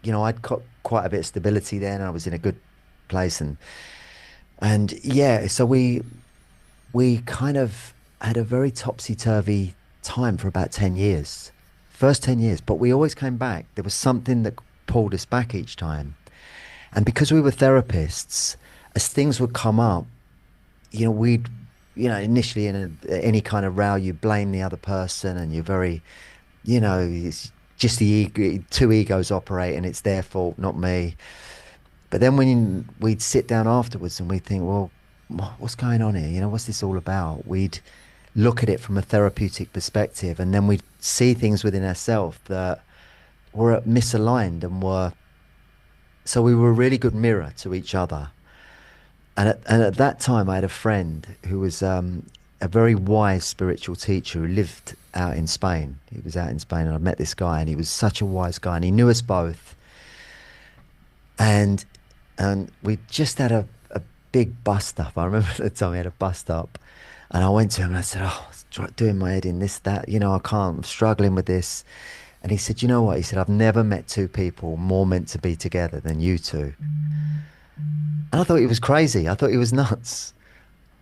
you know, I'd got quite a bit of stability then. I was in a good place, and yeah, so we kind of had a very topsy-turvy time for about 10 years, first 10 years, but we always came back. There was something that pulled us back each time. And because we were therapists, as things would come up, you know, initially in any kind of row, you blame the other person, and you're very, you know, it's just two egos operate, and it's their fault, not me. But then when we'd sit down afterwards and we'd think, well, what's going on here? You know, what's this all about? We'd look at it from a therapeutic perspective, and then we'd see things within ourselves that were misaligned so we were a really good mirror to each other. And at that time, I had a friend who was a very wise spiritual teacher who lived out in Spain. He was out in Spain, and I met this guy, and he was such a wise guy, and he knew us both. And we just had a big bust up. I remember at the time we had a bust up, and I went to him and I said, "Oh, it's doing my head in this, that, you know, I can't, I'm struggling with this." And he said, "You know what?" He said, "I've never met two people more meant to be together than you two." And I thought he was crazy. I thought he was nuts.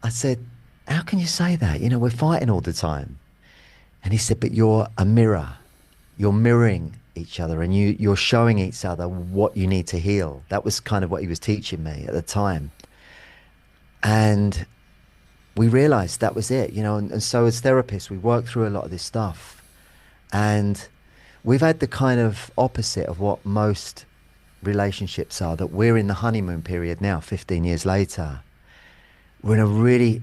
I said, "How can you say that? You know, we're fighting all the time." And he said, "But you're a mirror. You're mirroring each other, and you're showing each other what you need to heal." That was kind of what he was teaching me at the time. And we realized that was it, you know. And so as therapists, we work through a lot of this stuff. And we've had the kind of opposite of what most relationships are, that we're in the honeymoon period now, 15 years later. We're in a really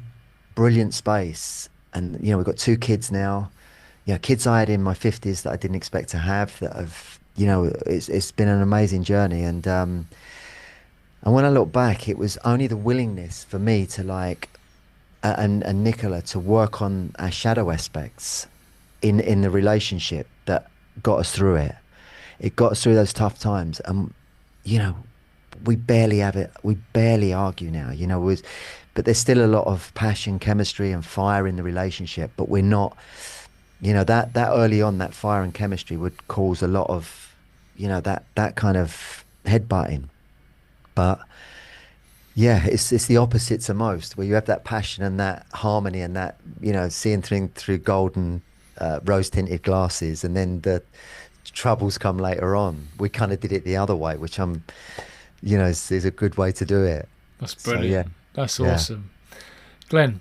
brilliant space. And, you know, we've got two kids now. You know, kids I had in my 50s that I didn't expect to have, that have, you know, it's been an amazing journey. And when I look back, it was only the willingness for me to and Nicola to work on our shadow aspects in the relationship that got us through it. It got us through those tough times. And, you know, we barely have it. We barely argue now, you know, but there's still a lot of passion, chemistry and fire in the relationship, but we're not, you know, that early on, that fire and chemistry would cause a lot of, you know, that kind of headbutting. But yeah, it's the opposite to most, where you have that passion and that harmony and that, you know, seeing through golden rose tinted glasses, and then the troubles come later on. We kind of did it the other way, which you know, is a good way to do it. That's brilliant. So, yeah. That's yeah. Awesome. Glenn,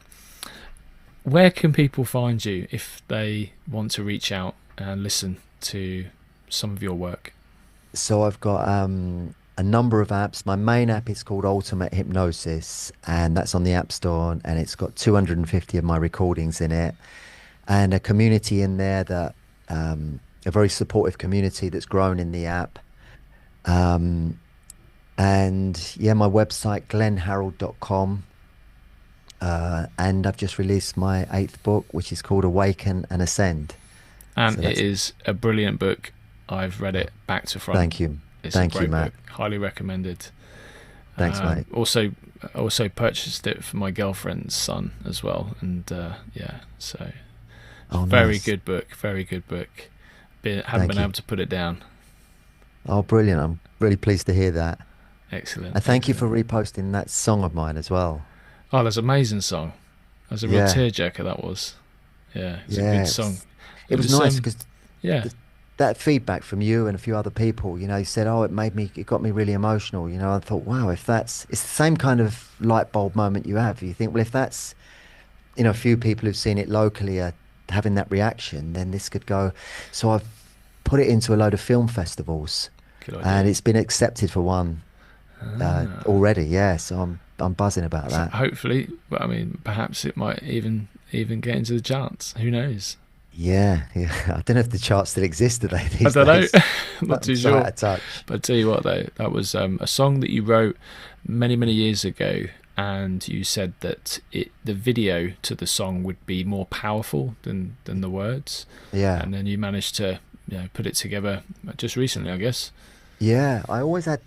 where can people find you if they want to reach out and listen to some of your work? So I've got a number of apps. My main app is called Ultimate Hypnosis, and that's on the App Store, and it's got 250 of my recordings in it, and a community in there that a very supportive community that's grown in the app. And yeah, my website, glennharrold.com. And I've just released my 8th book, which is called Awaken and Ascend. And so it is a brilliant book. I've read it back to front. Thank you. It's Thank a great you, Matt. book. Highly recommended. Thanks, mate. Also purchased it for my girlfriend's son as well, and so very Nice. good book. Very good book. Haven't Thank been you. able to put it down. Oh, brilliant. I'm really pleased to hear that. Excellent. And thank you for Excellent. reposting that song of mine as well. Oh, that's an amazing song. That's a real Yeah. tearjerker. That was. Yeah, it's a Yeah. good song. It It was was nice because yeah. that feedback from you and a few other people, you said, oh, it got me really emotional. I thought, wow, it's the same kind of light bulb moment you have. You think, well, if that's, a few people who've seen it locally are having that reaction, then this could go. So I've put it into a load of film festivals, Good and idea. it's been accepted for one Ah. already. Yeah, so I'm buzzing about So that. hopefully, I mean, perhaps it might even get into the charts. Who knows? Yeah, yeah. I don't know if the charts still exist today I these don't know. days. I'm not too I'm so out sure. of touch. But I tell you what, though, that was a song that you wrote many years ago, and you said that the video to the song would be more powerful than the words, Yeah. and then you managed to put it together just recently, I guess. Yeah, I always had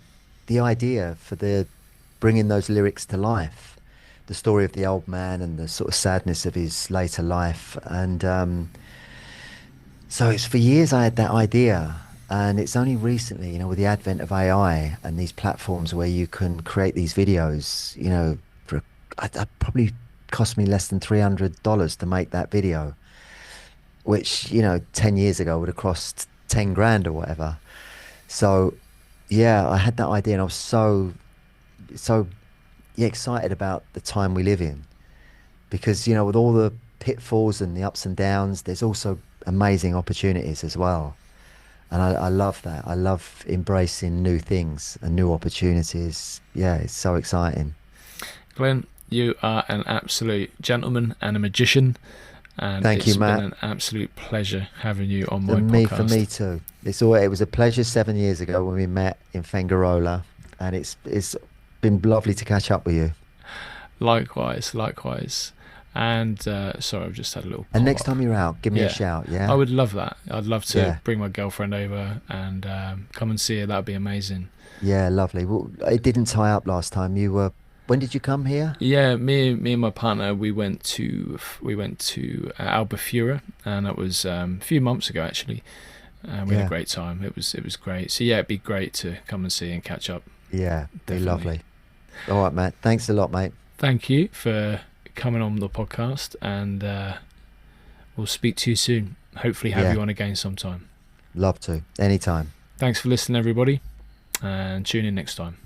the idea for the bringing those lyrics to life, the story of the old man and the sort of sadness of his later life, and so it's for years I had that idea, and it's only recently, with the advent of AI and these platforms where you can create these videos, for it probably cost me less than $300 to make that video, which 10 years ago would have cost 10 grand or whatever. So yeah, I had that idea, and I was so yeah, excited about the time we live in, because with all the pitfalls and the ups and downs, there's also amazing opportunities as well. And I love that. I love embracing new things and new opportunities. Yeah, it's so exciting. Glenn, you are an absolute gentleman and a magician, and Thank you, it's been Matt. an absolute pleasure having you on my For me podcast. too. It was a pleasure 7 years ago when we met in Fangarola, and it's been lovely to catch up with you. Likewise, likewise. And sorry, I've just had a little And pop next up. time you're out, give me a Yeah, shout. I Yeah, would love that. I'd love to yeah, bring my girlfriend over and come and see her. That'd be amazing. yeah. Lovely. Well, it didn't tie up last time. You were. When did you come here? Yeah, me and my partner, we went to Albufeira, and that was a few months ago actually. We had a Yeah, great time. It was great. So yeah, it'd be great to come and see and catch up. yeah. Be Definitely. lovely. All right, Matt. Thanks a lot, mate. Thank you for coming on the podcast, and we'll speak to you soon. Hopefully have Yeah, you on again sometime. love to. Anytime. Thanks for listening, everybody, and tune in next time.